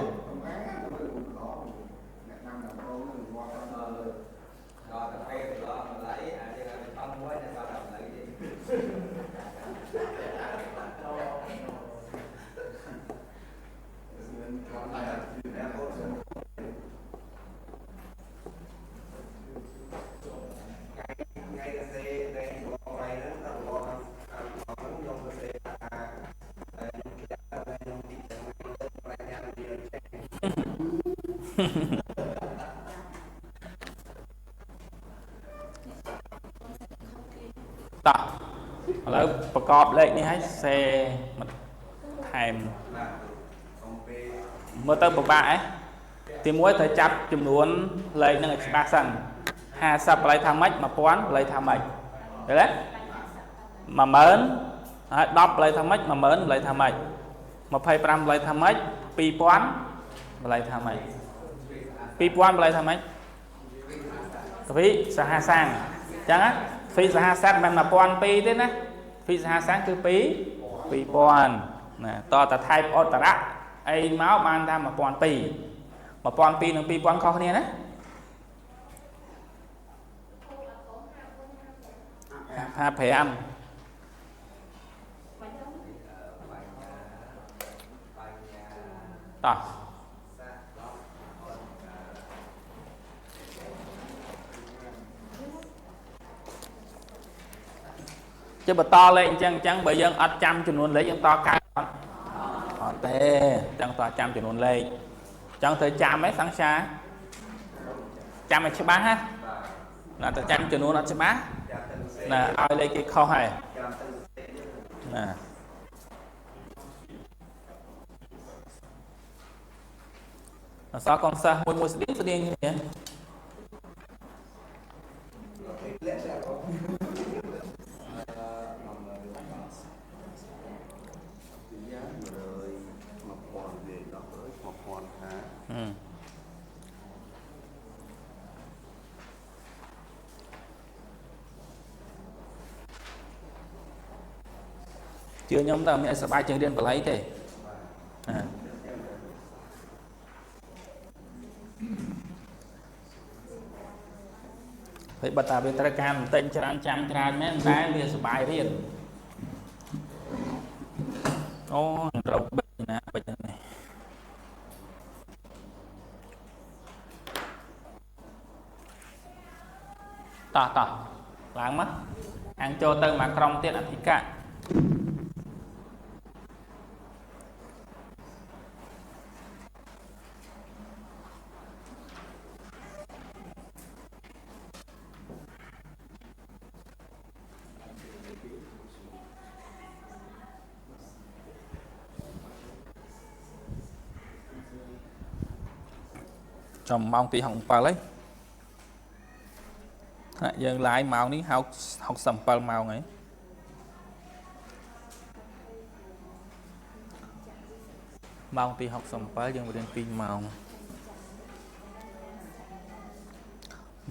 Làประกอบเลขនេះឲ្យសេថែមមើលទៅពិបាកទី1ត្រូវចាប់ចំនួនលេខនឹងឲ្យច្បាស់សិន50បល័យថាម៉េច1000បល័យថាម៉េចឃើញទេ10000ហើយ10បល័យថាម៉េច10000បល័យថាម៉េច25បល័យថាម៉េច2000បល័យថាម៉េច2000បល័យថាម៉េចទ្វីសហសាងអញ្ចឹងទ្វីសហសាងមិនមែន1002ទេណាទ្វីសហសាងគឺ2000ណាតតថៃអតរៈអីមកបានថា1002 1002និង2000ខុសគ្នាណា55តោះជិះបន្តលេខអញ្ចឹងបើយើងអត់ចាំចំនួនលេខយើងតកើតអត់ទេអញ្ចឹងតចាំចំនួនលេខអញ្ចឹងត្រូវចាំហ៎សង្ខាចាំឲ្យច្បាស់ណាណាតចាំចំនួនអត់ច្បាស់ណាឲ្យលេខគេខុសហើយណាអសកងសិស្សមួយស្តៀងគ្នាជឿខ្ញុំតើមានសប្បាយជាងរៀនបល័យទេហើយបើតាវាត្រូវការបន្តិចច្រើនចាំច្រើនមែនតែវាសប្បាយរៀនអូរកបិទណាបិទនេះតោះឡើងមកអាំងចូលទៅមកក្រុមទៀតអធិកៈtrong mong tí học 7ហើយថ្នាក់យើងឡាយម៉ោងនេះ67ម៉ោងហើយម៉ោងទី67យើងរៀន2ម៉ោង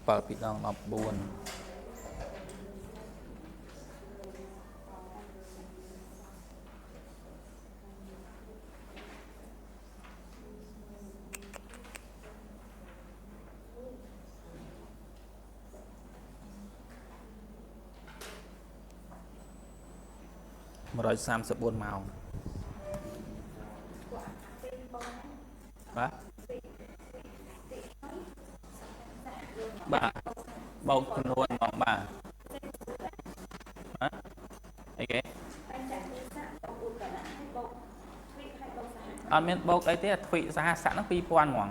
7ពីដង14134ម៉ោងបាទបោកចំនួនហ្មងបាទអីគេអត់មានបោកអីទេទ្វីសហស័កហ្នឹង2000ហ្មង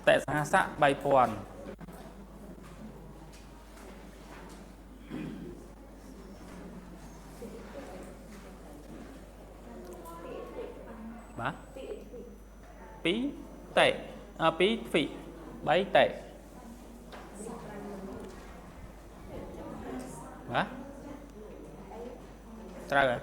តែសហស័ក3000បាទ2តេ2ទ្វី3តេបាទត្រូវហើយ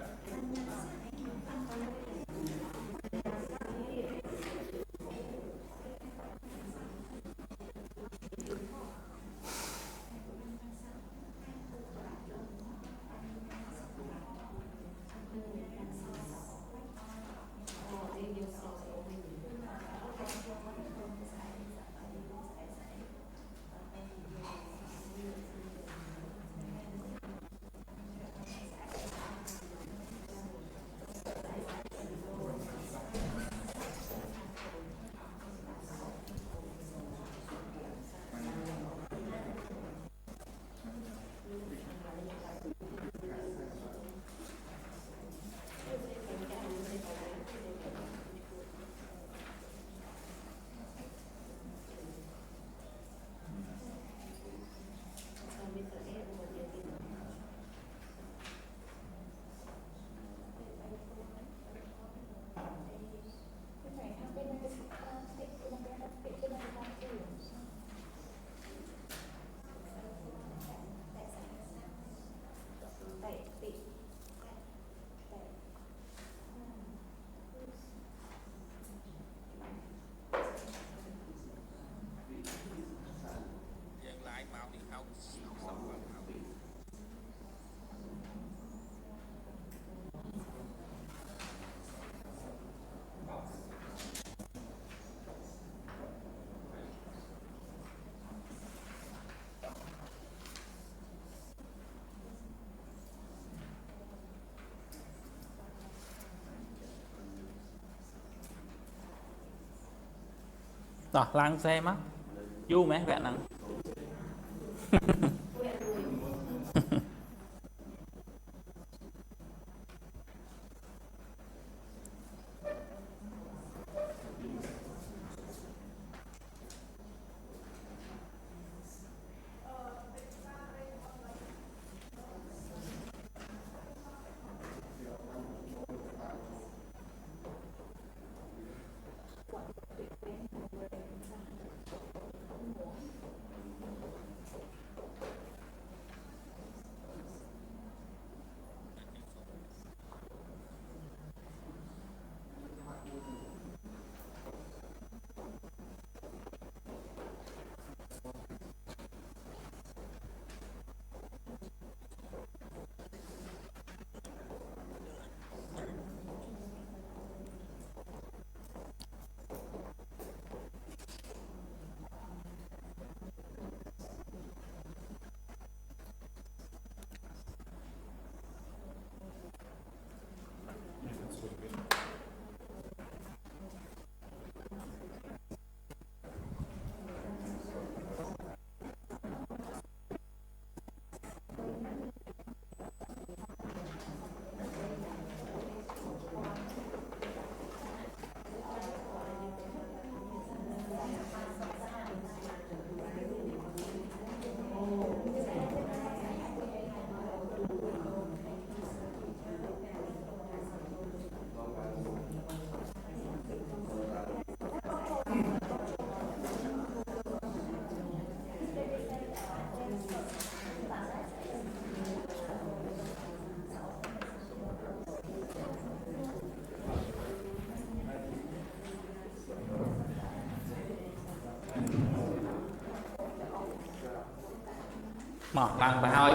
tỏ lang xe mắt du mấy vẹn năng mà lang bà hơi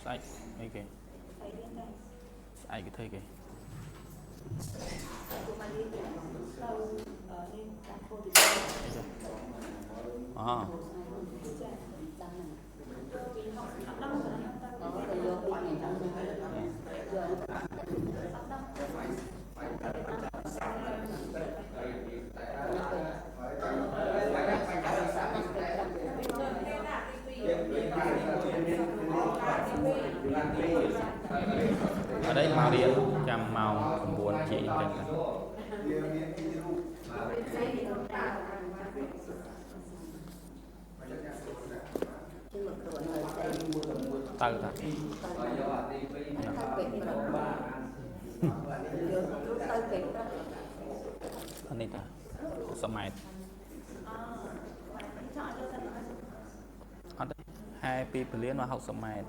sạch mấy cái ai cái thay cái à ở đây màu điện chằm màu buồn chị từ thật anh đi ta sao mày ở đây hai pi liên vào học sao mày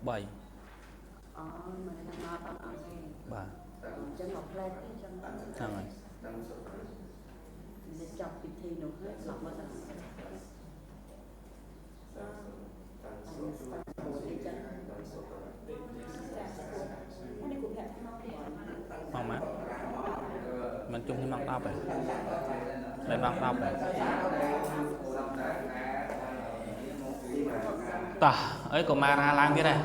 bảy bà chân ngọc lên chân rồi chọc bị thi nó hết ngọc mà ta mong má mình chung với mong tao vậy lấy mong tao vậy tao ấy của Mara lang cái này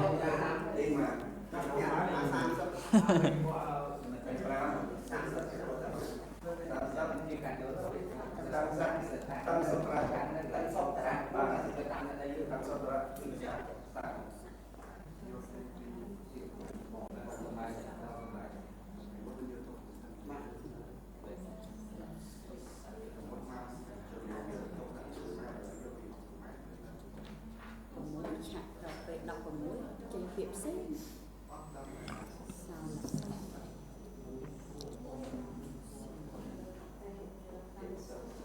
đọc vào mũi trên hiệp xếp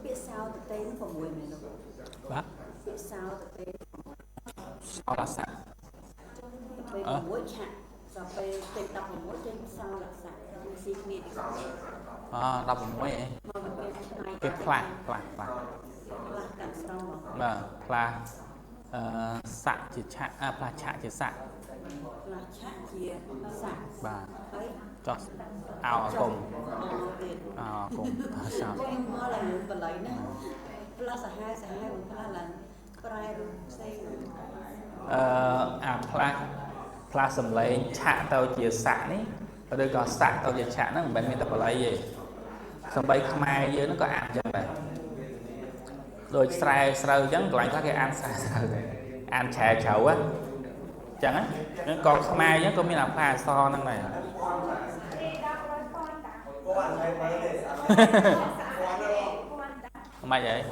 biết sao tự tên nó vào mũi này đâu bác biết sao tự tên sao là sẵn bên vào mũi chặt rồi bên tên đọc vào mũi trên sao là sạch xin miệng đọc một mũi vậy cái phạt cạnh sau mà phạt sạ chỉ chạ phạt chạ chỉ sạ là chặt chia sạch và ấy cho ao cùng sao em mơ là những vật lấy nè là xã hai một là prai rồi xây phạt sầm lấy chạ tao chỉ sạ ní ở đây có sạ tao chỉ chạ nó bên mình tập lấy gì sầm bay mai dưới nó có chân này rồi sai sờ giống lại có cái ăn sai ăn chè chậu á chẳng á còn mai giống có miếng làm pha so năng này mai vậy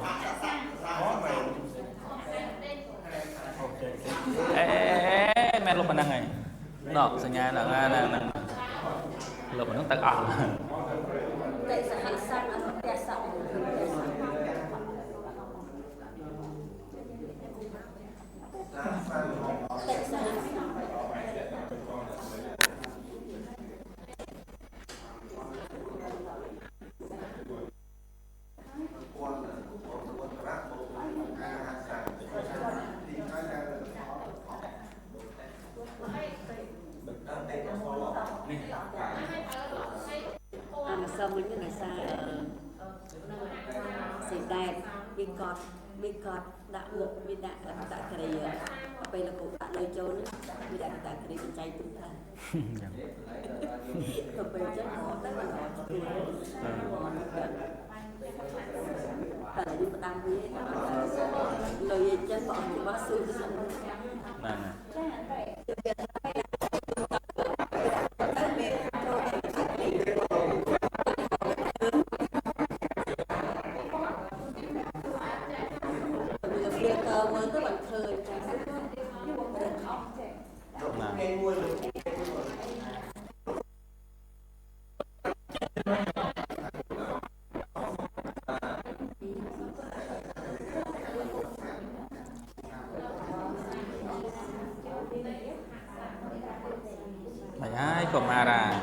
mẹ lúc mà năng này nọ sinh nhà là lúc mà nó tắt ỏn tại sao hãy sang ở nhà sạch sao mình như này sai xì đèn bị cọt đã một bị đã cái này bây là cũng đã nơi trốn bị đã cái này bị cháy tinh thần rồi bây giờ họ tới là họ tại là những đang biết lời chân bọn của bác sư nè mày ai của Mara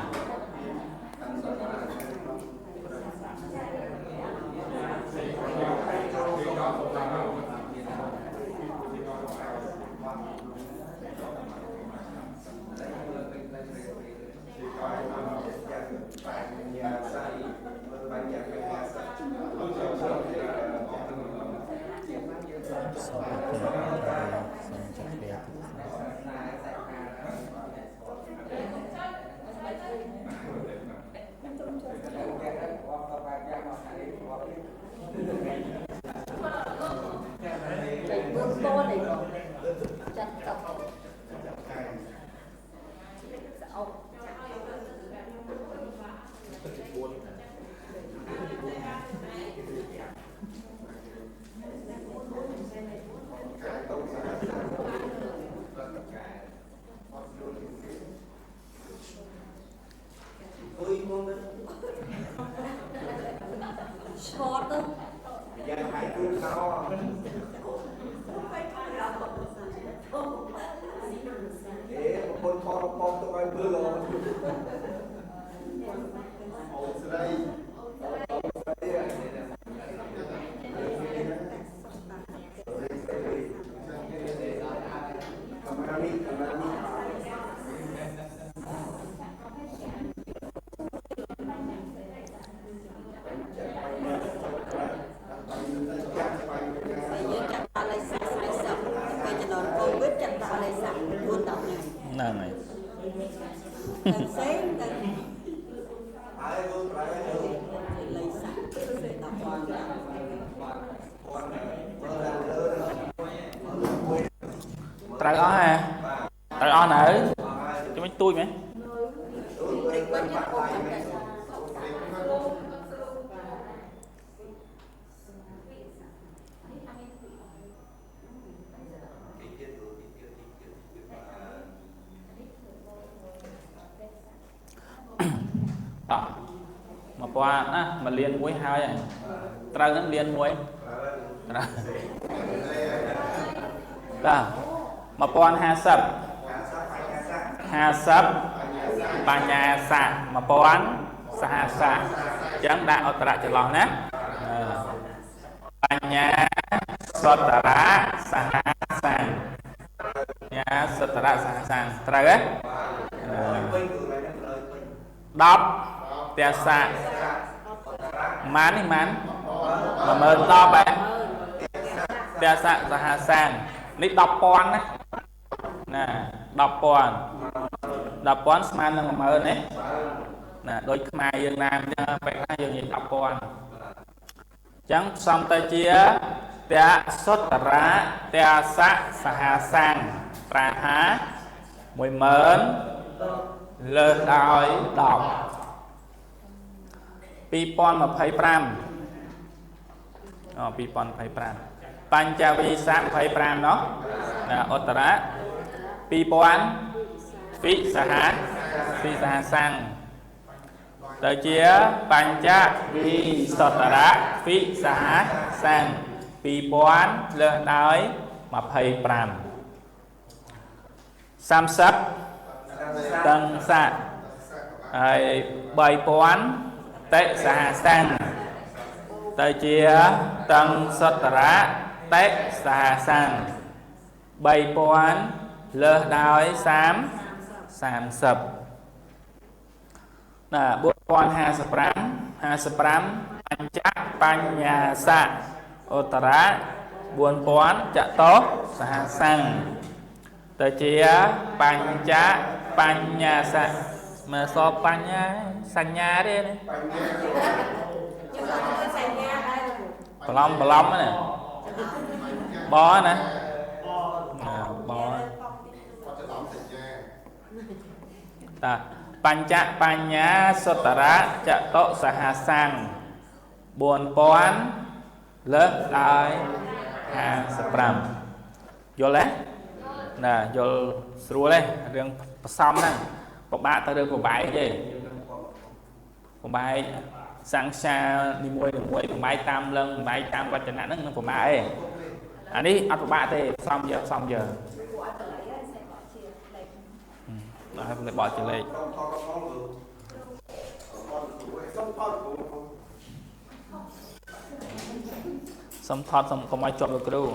short đâuคนทอดปองตัวไปเพื่อรอ Trời ó ha. Trời ó nữ. Cho mấy tôi mày. Đó. Mà qua á mà liên muối hai vậy. Trời nó liên muối. Đó. Mà pon ha sập banya sa mà pon sa chẳng đã ở tại chỗ lòng nè banya sotara sahasan ya sotara sahasan trời á đọc tia sa mán đi mán mà mơn to bạn tia sa sahasan ní đọc pon á nè đọc pon sman năng mơn đấy nè đôi mai dương nam phải hai dương nhìn đọc pon chẳng xong tay chia tia sotara tia sa sahasan ra há mùi mến lơ đòi đọc pi pon mà phải pram pi pon phải pram Panchavi Sam phải pram nó là Ottara pi pon phi saha sang tới chia Panchavi Sottara phi saha sang pi pon lơ đói mà phải pram sam sắp tân sa bảy pon tệ saha sang tới chia tân Sottara tệ saha sang bảy pon lơ đói sám sập nè bốn pon ha sập anh chắc panya sa Ottara buôn pon chạ tốt saha sang tới chia pancha panya sa mà so panya sanya đấy này balom nè bó nè bó ta pancha panya sotara chạ tốt saha sang buôn pon lớp đai ha sập vô lấy nè vô sưu lên đường xong nè có ba ta đường của bài gì của bài sang xa đi mua của bài tam lần bài tam và chân nó của bài anh đi ăn của ba thì xong giờ phải bỏ trở lại xong thoát xong không ai chọn được đâu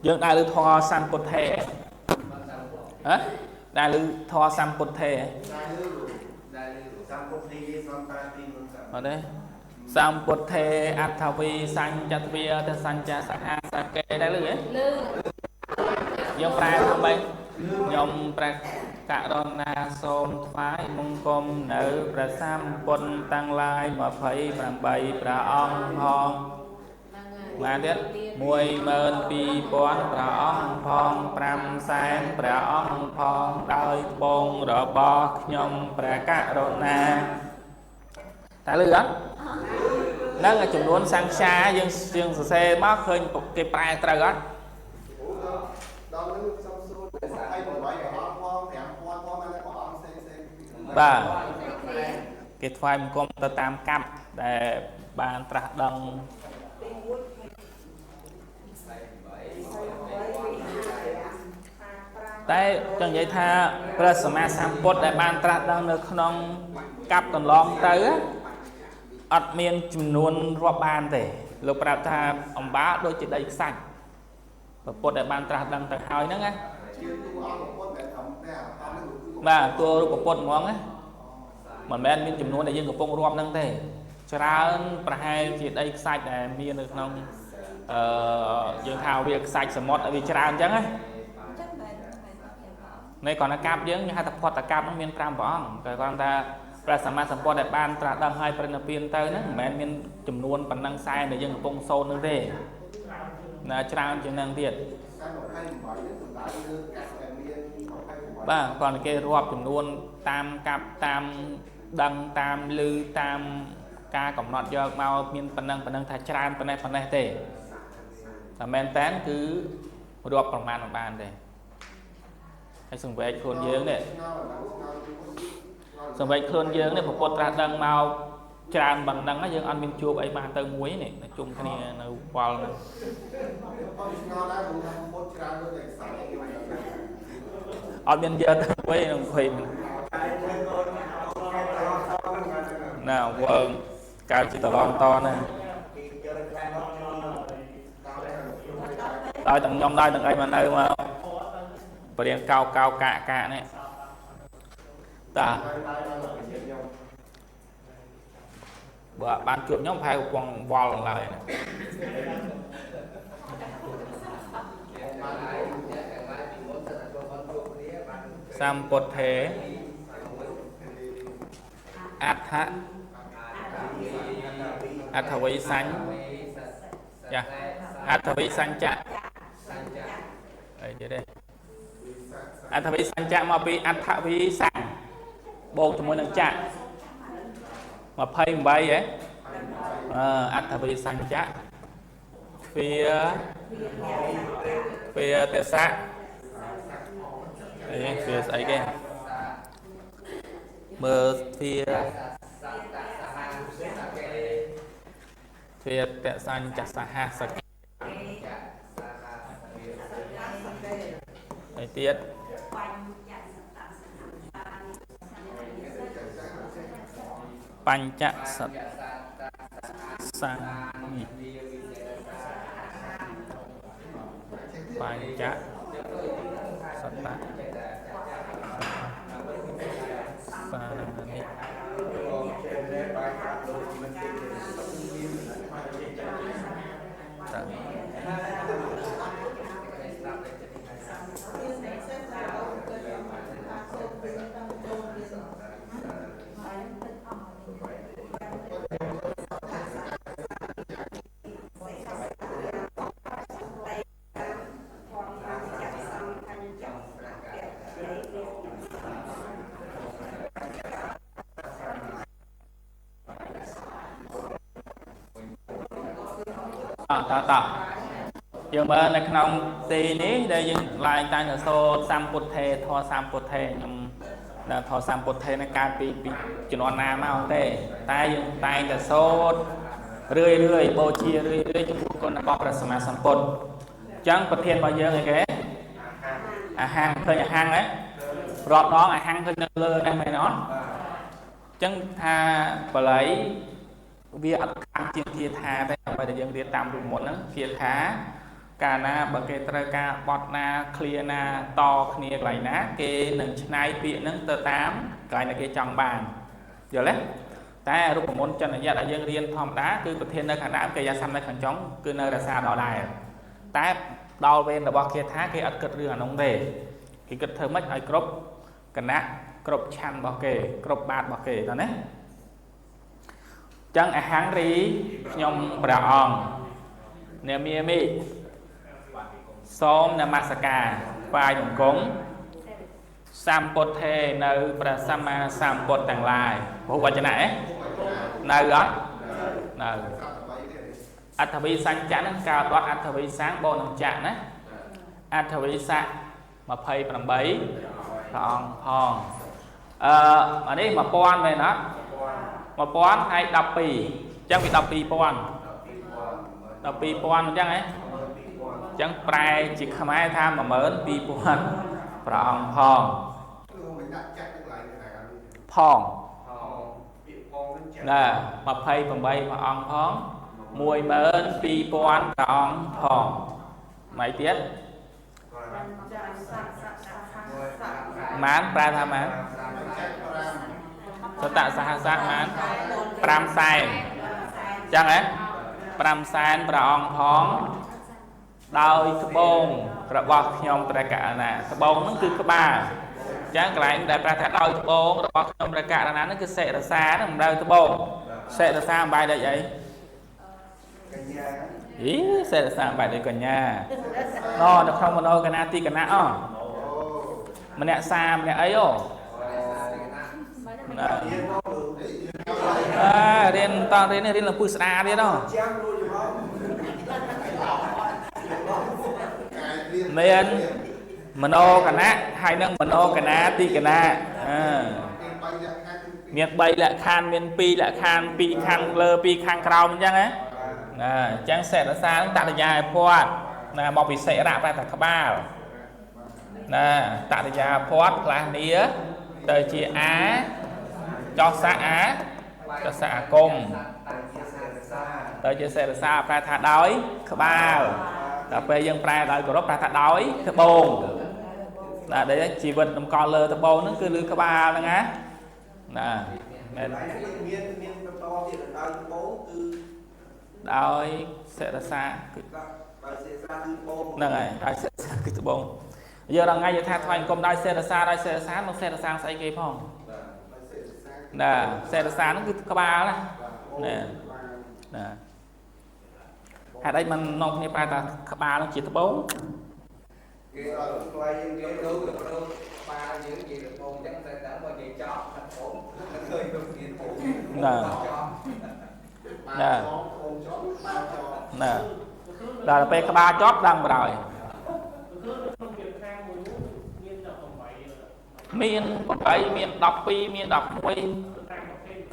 dương đại lưu thoa san cột thề hả đại lưu thoa san cột thề ở đây san cột thề athavi san chặt vía te san cha sa kê đại lưu ấy dương prai không bay nhom prai cả đòn na xôm phái mông com nữ pra sam quân tăng lai mà phải bằng bay pra ong hong mà biết mùi mơn pi pon pra ong phong pram sang pra ong phong đôi bông đỏ bò nhom pra cả đòn na ta lừa nó là chủng luôn sang xa dương xe bác khơi một cái prai trời á và cái file mình công ta tam cặp để bàn trả đằng តែចង់និយាយថាព្រះសម្មាសម្ពុទ្ធដែលបានត្រាស់ដឹងនៅក្នុងកាប់កន្លងទៅអត់មានចំនួនរាប់បានទេលោកប្រាប់ថាអំបោដូចជាដីខ្សាច់ព្រះពុទ្ធដែលបានត្រាស់ដឹងទៅហើយហ្នឹងណាបាទតួរូបពុទ្ធហ្មងណាមិនមែនមានចំនួនដែលយើងកំពុងរាប់ហ្នឹងទេច្រើនប្រហែលជាដីខ្សាច់ដែលមាននៅក្នុងយើងថាវាខ្សាច់សមុទ្រវាច្រើនអញ្ចឹងណានៃគ្រាន់តែកាប់យើងហៅថាផុតតកាប់ហ្នឹងមាន5ព្រះអង្គតែគ្រាន់តែព្រះសម្មាសម្ពុទ្ធដែលបានត្រាស់ដឹងឲ្យប្រណិពានទៅហ្នឹងមិនមែនមានចំនួនប៉ុណ្ណឹងខ្សែដែលយើងកំពុងសូត្រនឹងទេណាច្រើនជាងហ្នឹងទៀតបាទគ្រាន់តែគេរាប់ចំនួនតាមកាប់តាមដឹងតាមឮតាមការកំណត់យកមកមានប៉ុណ្ណឹងថាច្រើនប៉ុណ្ណេះទេតែមែនតើគឺរាប់ប្រមាណមិនបានទេហើយសង្វេគខ្លួនយើងនេះសង្វេគខ្លួនយើងនេះពុទ្ធត្រាស់ដឹងមកច្រើនប៉ុណ្ណឹងយើងអត់មានជួបអីបានទៅមួយនេះជុំគ្នានៅវល់ហ្នឹងអត់មានយកទៅវិញនឹងភ័យណាវល់កើតជាតឡងតណាដោយទាំងខ្ញុំដោយទាំងអីមកនៅមកបរៀងកោកានេះតាបើបានជួបខ្ញុំផៅពងវល់ឡើយសម្ពុទ្ធេអដ្ឋវិសញ្ញចាអដ្ឋវិសញ្ចៈអីទៀតទេអដ្ឋវិសញ្ចៈមកពីអដ្ឋវិសញ្ញបូកជាមួយនឹងចៈ28ហ៎អដ្ឋវិសញ្ចៈវាទេសៈអីវាស្អីគេមើលវាតសញ្ចសហសកហើយទៀតបញ្ចសតសង្បញ្ចសតសានិតយើងមើលនៅក្នុងទីនេះដែលយើងឡើងតែនៅសូត្រសម្ពុទ្ធេធម៌សម្ពុទ្ធេខ្ញុំដល់ធម៌សម្ពុទ្ធេនឹងកើតពីជំនាន់ណាមកទេតែយើងតែងតែសូត្ររឿយបូជារឿយចំពោះគុណរបស់ព្រះសម្មាសម្ពុទ្ធអញ្ចឹងប្រធានរបស់យើងអីគេអាហាំងឃើញអាហាំងហ៎រាប់ដងអាហាំងឃើញនៅលើនេះមែនអត់អញ្ចឹងថាបល័យវាអត់ខាងជាធាថាទេអ្វីដែលយើងរៀនតាមរូបមន្តហ្នឹងធាថាកាលណាបើគេត្រូវការបត់ណាឃ្លាណាតគ្នាកន្លែងណាគេនឹងឆ្នៃពាក្យហ្នឹងទៅតាមកន្លែងដែលគេចង់បានយល់ទេតែរូបមន្តចន្ទយៈដែលយើងរៀនធម្មតាគឺប្រធាននៅខាងដើមកិរិយាសព្ទនៅខាងចុងគឺនៅរក្សាដល់ដែរតែដល់វេនរបស់គេថាគេអត់គិតរឿងអានោះទេគេគិតធ្វើម៉េចឲ្យគ្រប់គណៈគ្រប់ឆាន់របស់គេគ្រប់បាតរបស់គេតើណាចឹងអហង្រីខ្ញុំព្រះអង្គនាមាមិសូមនមស្ការថ្វាយបង្គំសម្ពុទ្ធេនៅព្រះសម្មាសម្ពុទ្ធទាំងឡាយព្រោះវចនៈនៅអត់នៅអដ្ឋវិសញ្ចៈហ្នឹងកើតអត់អដ្ឋវិសង្ឃបូកនឹងចៈណាអដ្ឋវិស័ក28ព្រះអង្គផងអានេះ1000មែនអត់1000ហើយ12អញ្ចឹងវា12000 12000អញ្ចឹងហ៎អញ្ចឹងប្រែជាខ្មែរថា12000 ប្រអងផងផងណា28ព្រះអង្គផង12000ព្រះអង្គផងម៉េចទៀតម៉ានប្រែថាម៉ានសតសហសៈម៉ាន5សែនចឹងហ៎5សែនព្រះអង្គផងដោយត្បូងរបស់ខ្ញុំព្រះករុណាត្បូងហ្នឹងគឺក្បាលចឹងកន្លែងដែលប្រែថាដោយត្បូងរបស់ខ្ញុំព្រះករុណាហ្នឹងគឺសិរសាហ្នឹងមិនដោយត្បូងសិរសាបាយដូចអីសិរសាបាយដូចកញ្ញានៅក្នុងមនោកណាទីកណាម្នាក់សាម្នាក់អីរៀនតរៀននេះរៀនលំពឹសស្ដាទៀតមានមនោគណៈហើយនឹងមនោគណាទីកណាមាន3លក្ខខណ្ឌមាន2លក្ខខណ្ឌ2ខាងលើ2ខាងក្រោមអញ្ចឹងណាអញ្ចឹងសេរសានឹងតតយាភ័តណាមកពីសិរៈប្រែថាក្បាលណាតតយាភ័តខ្លះនីទៅជាអាចោសៈអាចោសៈអាគមទៅជាសេរសាប្រែថាដោយក្បាលដល់ពេលយើងប្រែដោយគោរពប្រែថាដោយត្បូងណាដែលជីវិតតម្កល់លើត្បូងហ្នឹងគឺលើក្បាលហ្នឹងណាមែនមានបន្តទៀតដោយត្បូងគឺដោយសេរសាគឺដោយសេរសាគឺត្បូងហ្នឹងហើយដោយសេរសាគឺត្បូងយើងដល់ថ្ងៃយើងថាថ្វាយអង្គមដោយសេរសាមកសេរសាស្អីគេផងណាសេរសាហ្នឹងគឺក្បាលណាហេតុអីមិននាំគ្នាប្រែថាក្បាលនឹងជាត្បូងគេដល់ខ្លាយយើងគេទៅក្បាលយើងជាត្បូងអញ្ចឹងតែតើមកនិយាយចប់ត្បូងឃើញទៅជាត្បូងណាដល់ពេលក្បាលចប់ដឹងបណ្ដោយមាន8មាន12មាន11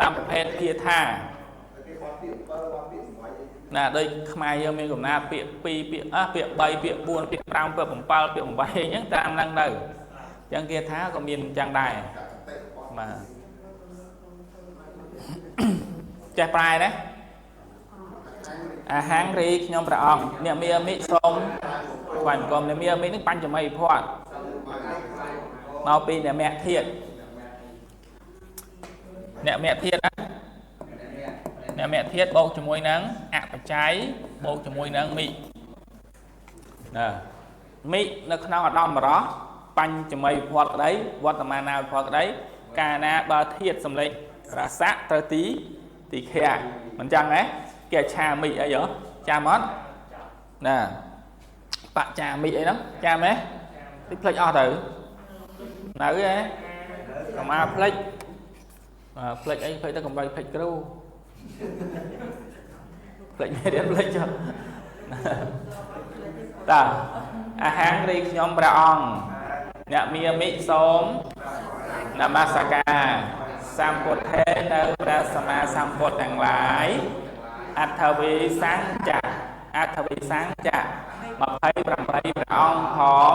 តាមប្រភេទគាថាណាដូចខ្មែរយើងមានកំណាត់ពាក្យ2ពាក្យពាក្យ3ពាក្យ4ពាក្យ5ពាក្យ7ពាក្យ8អញ្ចឹងតាមហ្នឹងទៅអញ្ចឹងគេថាក៏មានអញ្ចឹងដែរបាទចេះប្រែណាអាហាងរីខ្ញុំព្រះអង្គអ្នកមានមិសូមថ្វាយបង្គំអ្នកមានមិនេះបញ្ចមីភ័តមកពីអ្នកមគ្គធាតុអ្នកមគ្គធាតុអ្នកមគ្គធាតុបូកជាមួយនឹងអបច្ច័យបូកជាមួយនឹងមិណាមិនៅក្នុងឧត្តមបរោះបញ្ចមីភ័តក្តីវត្តមានាភ័តក្តីកាលណាបើធាតុសម្លេចរស័កត្រូវទីខៈមិនចឹងទេគេឆាមិអីហ៎ចាំអត់ណាបច្ចាមិអីហ្នឹងចាំទេតិចផ្លេចអស់ទៅនៅហ៎កុំអាផ្លេចផ្លេចអីផ្លេចទៅកុំបីផ្លេចគ្រូផ្លេចមេរៀនផ្លេចចុះតាអាហាងរីខ្ញុំព្រះអង្គអ្នកមានមិសូមនមស្ការសម្ពុទ្ធេនៅព្រះសម្មាសម្ពុទ្ធទាំងឡាយអត្ថវិសង្ចៈ28ព្រះអង្គផង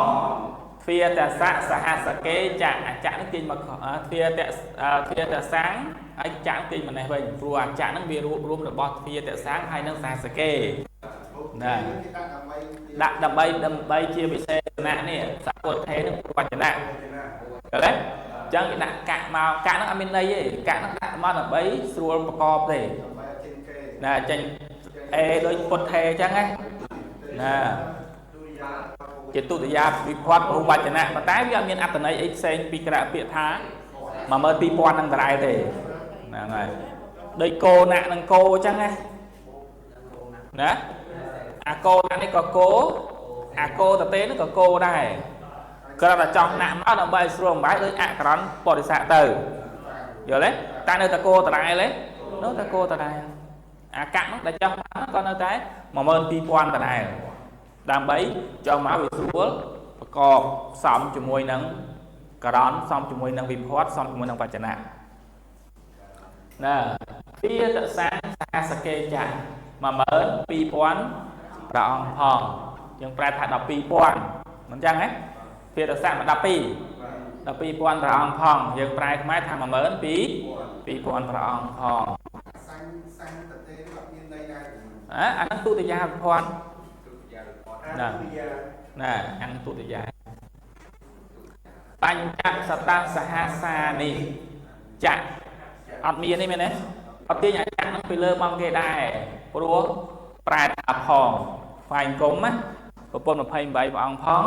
ទ្វាតសៈសហសកេចៈអចៈនឹងទាញមកទ្វាតសង្ឃហើយចៈទាញម្នេះវិញព្រោះអចៈនឹងវារួមរបស់ទ្វាតសង្ឃហើយនឹងសហសកេណាដាក់ដើម្បីជាវិសេសណៈនេះសពុទ្ធេនឹងវចនៈឃើញទេអញ្ចឹងគេដាក់កាក់មកកាក់ហ្នឹងអត់មានន័យទេកាក់ហ្នឹងដាក់មកដើម្បីស្រួលប្រកបទេណាចេញអេដូចពុទ្ធេអញ្ចឹងណាជាទុតិយាវិភ័តរូបវចនៈប៉ុន្តែវាអត់មានអត្ថន័យអីផ្សេងពីក្រៅពាក្យថា12000នឹងដដែលទេហ្នឹងហើយដូចគោណាក់នឹងគោអញ្ចឹងណាអាគោណាក់នេះក៏គោអាគោតទេនេះក៏គោដែរគ្រាន់តែចង់ណាក់មកដើម្បីស្រួលបំបែកដូចអក្រន្តបរិស័កទៅយល់ទេតែនៅតែគោដដែលទេនៅតែគោដដែលអាកាក់នោះដែលចង់មកក៏នៅតែ12000ដដែលដើម្បីចង់មកវាស្រួលប្រកបសំជាមួយនឹងករណសំជាមួយនឹងវិភ័តសំជាមួយនឹងបច្ចនៈណាទាតសាសហសកេចៈ12000ព្រះអង្គផងយើងប្រែថា12000មិនចឹងទេ ពាក្យរសាមក12ពាន់ព្រះអង្គផងយើងប្រែខ្មែរថា10000ពី2000ព្រះអង្គផងអាហ្នឹងទុតិយាវិភ័ណ្ឌណាអាហ្នឹងទុតិយាបញ្ចសតសហសានេះចាក់អត់មានទេមែនទេអត់ទាញអាចាក់ហ្នឹងពីលើមកគេដែរព្រោះប្រែថាផងថ្វាយអង្គមណាប្រពន្ធ28ព្រះអង្គផង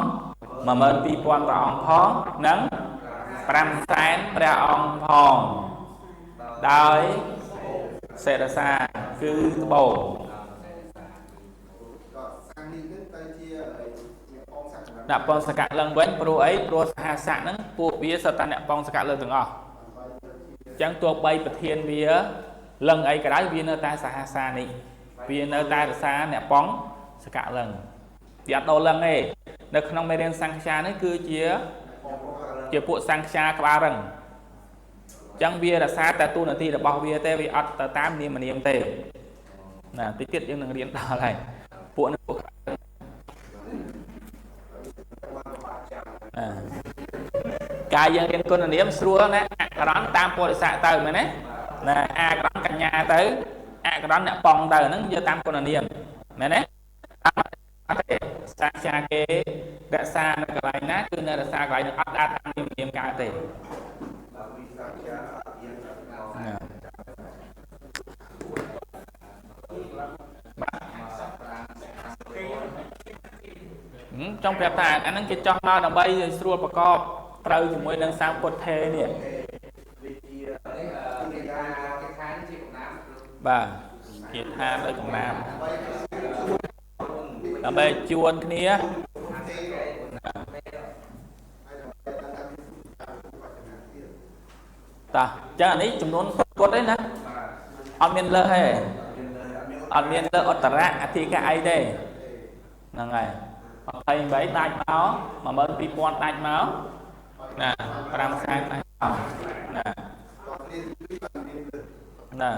12000ព្រះអង្គផងនិង500,000ព្រះអង្គផងដោយសេរសាគឺត្បូងដាក់បងសកលឹងវិញព្រោះអីព្រោះសហស័កហ្នឹងពួកវាសតអ្នកបងសកលឹងទាំងអស់អញ្ចឹងទោះបីប្រធានវាលឹងអីក៏ដោយវានៅតែសហសានេះវានៅតែរសាអ្នកបងសកលឹងវាអត់ដូរលឹងទេនៅក្នុងមេរៀនសង្ឃានេះគឺជាពួកសង្ឃាក្បាលរឹងអញ្ចឹងវារសាតែទូនាទីរបស់វាទេវាអត់ទៅតាមនាមទេណាតិចទៀតយើងនឹងរៀនដល់ហើយពួកនេះពួកកាយយើងរៀនគុណនាមស្រួលណាអក្សរតាមពុទ្ធិស័កទៅមែនទេណាអក្សរកញ្ញាទៅអក្សរអ្នកប៉ងទៅហ្នឹងយកតាមគុណនាមមែនទេអត់ទេសាខ្យាគេរក្សានៅកន្លែងណាគឺនៅរក្សាកន្លែងហ្នឹងអត់តាមនាមកើតទេចង់ប្រាប់ថាអាហ្នឹងគេចោះមកដើម្បីស្រួលប្រកបត្រូវជាមួយនឹងសាមពុទ្ធថេរនេះបាទគេថាដោយកំណាមដើម្បីជួនគ្នាតាចឹងអានេះចំនួនគាត់ទេណាអត់មានលើសទេអត់មានលើសអត្តរៈអធិកអីទេហ្នឹងហើយ28ដាច់មក12000ដាច់មកណា500,000ដាច់មកណាណា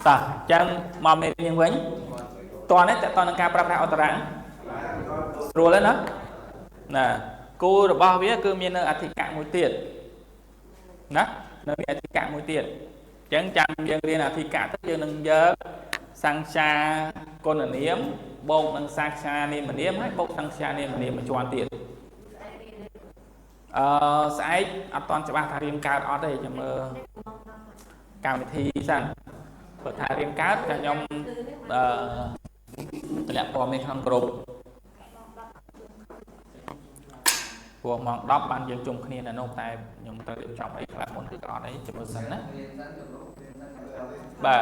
តាចឹងមកមេរៀនវិញតោះនេះតើតើនឹងការប្រាប់ថាអត្តរៈស្រួលទេណាគោលរបស់វាគឺមាននៅអធិកៈមួយទៀតណានៅមានអធិកៈមួយទៀតអញ្ចឹងចាំយើងរៀនអធិកៈទៅយើងនឹងយកសង្ខាគុណនាមបូកនឹងសង្ខានាមនាមហើយបូកសង្ខានាមនាមមួយជាន់ទៀតស្អែកអត់តន់ច្បាស់ថារៀនកើតអត់ទេចាំមើលកម្មវិធីសិនបើថារៀនកើតតែខ្ញុំតម្លាក់ព័ត៌មានក្នុងក្រុមព្រោះម៉ោង10បានយើងជុំគ្នានៅនោះតែខ្ញុំត្រូវរៀបចំអីខ្លះមុនគឺអត់អីចាំមើលសិនណាបា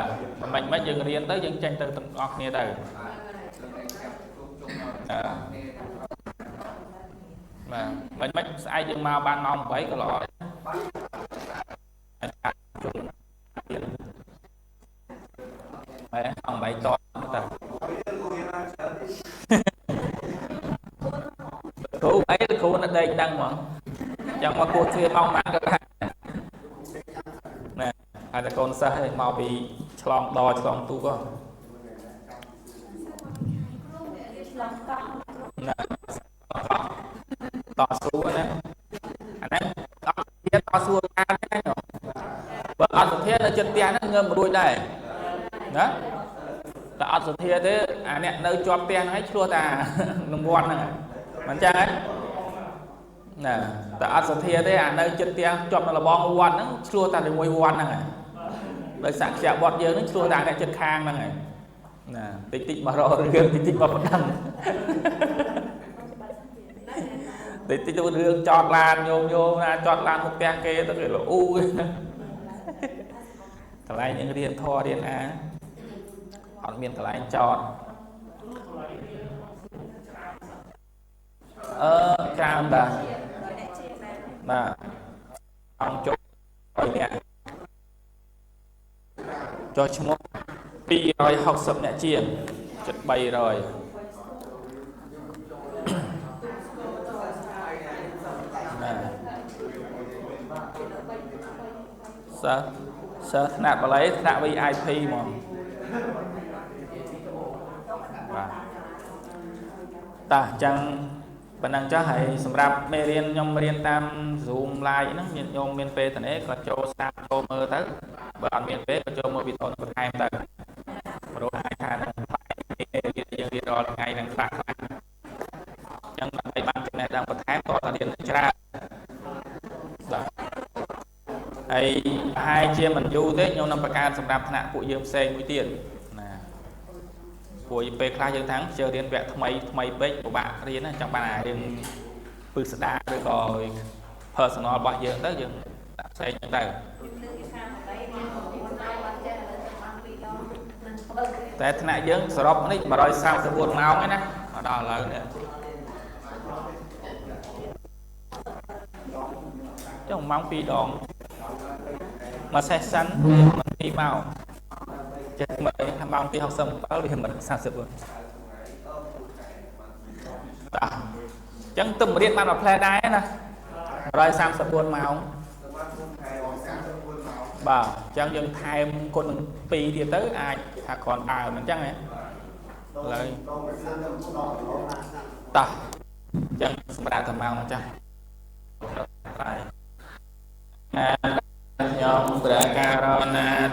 ទមិនយើងរៀនទៅយើងចេញទៅទាំងអស់គ្នាទៅបាទមិនស្អែកយើងមកបានម៉ោង8ក៏ល្អដែរអង្គ8តតទៅគ្រូអីគ្រូនៅដេកដឹងហ្មងចឹងមកគួរធ្វើម៉ោងបានក៏ថាណាហើយតែកូនសិស្សមកពីឆ្លងដឆ្លងទូក៏ណាតស៊ូណាអាហ្នឹងតស៊ូការទេបើអត់សធានៅចិត្តផ្ទះហ្នឹងងើបមិនរួចដែរណាតែអត់សធាទេអាអ្នកនៅជាប់ផ្ទះហ្នឹងឲ្យឆ្លោះតារង្វាន់ហ្នឹងមិនចឹងហ៎ណាតែអត់សធាទេអានៅចិត្តផ្ទះជាប់នៅលបងវត្តហ្នឹងឆ្លោះតាជាមួយវត្តហ្នឹងហើយដោយសក្យវត្តយើងហ្នឹងឆ្លោះតាអ្នកចិត្តខាងហ្នឹងហើយណាតិចតិចមករករឿងតិចតិចមកបណ្ដឹងតិចតិចទៅរឿងចតឡានញោមណាចតឡានមុខផ្ទះគេទៅគេលូកន្លែងយើងរៀនធម៌រៀនអាអត់មានកន្លែងចតច្រើនបាទអង្គចុះអ្នកចុះឈ្មោះ260អ្នកជាងជិត300 sơ nạp vào lấy nạp VIP mà ta chẳng bạn đang cho hãy sầm rạp mê riêng nhom riêng tam zoom lại nó miền nhom miền phê tận ấy có cho sao cho mơ tới bạn miền phê có cho mơ bị tổn một hai tới rồi hai tháng phải rồi ngày đang phạt chẳng bạn bạn này đang một tháng có là điện ra hay hai chia mình du thế nhau năm bạc can sầm rạp thằng của dương xe mũi tiền của về khai dương thắng chờ điện vẹn thay bếch của bạn riêng trong bàn này riêng bự đá rồi personal bao giờ tới dừng xe những đây tại thằng dương srop này mà rồi sao cái buồn máu ấy nè ở đó là trong mong phi đòn mà xe xanh mình đi màu chết mà tham mong phi học xong báo vì mình sao sự luôn chẳng từng một điện bàn vào play đáy nè rồi sao sự buồn màu bà chẳng dừng thêm con pi đi tới ai còn bài mình chắc này lời ta chẳng đã thầm mong chắc nhóm Prakarana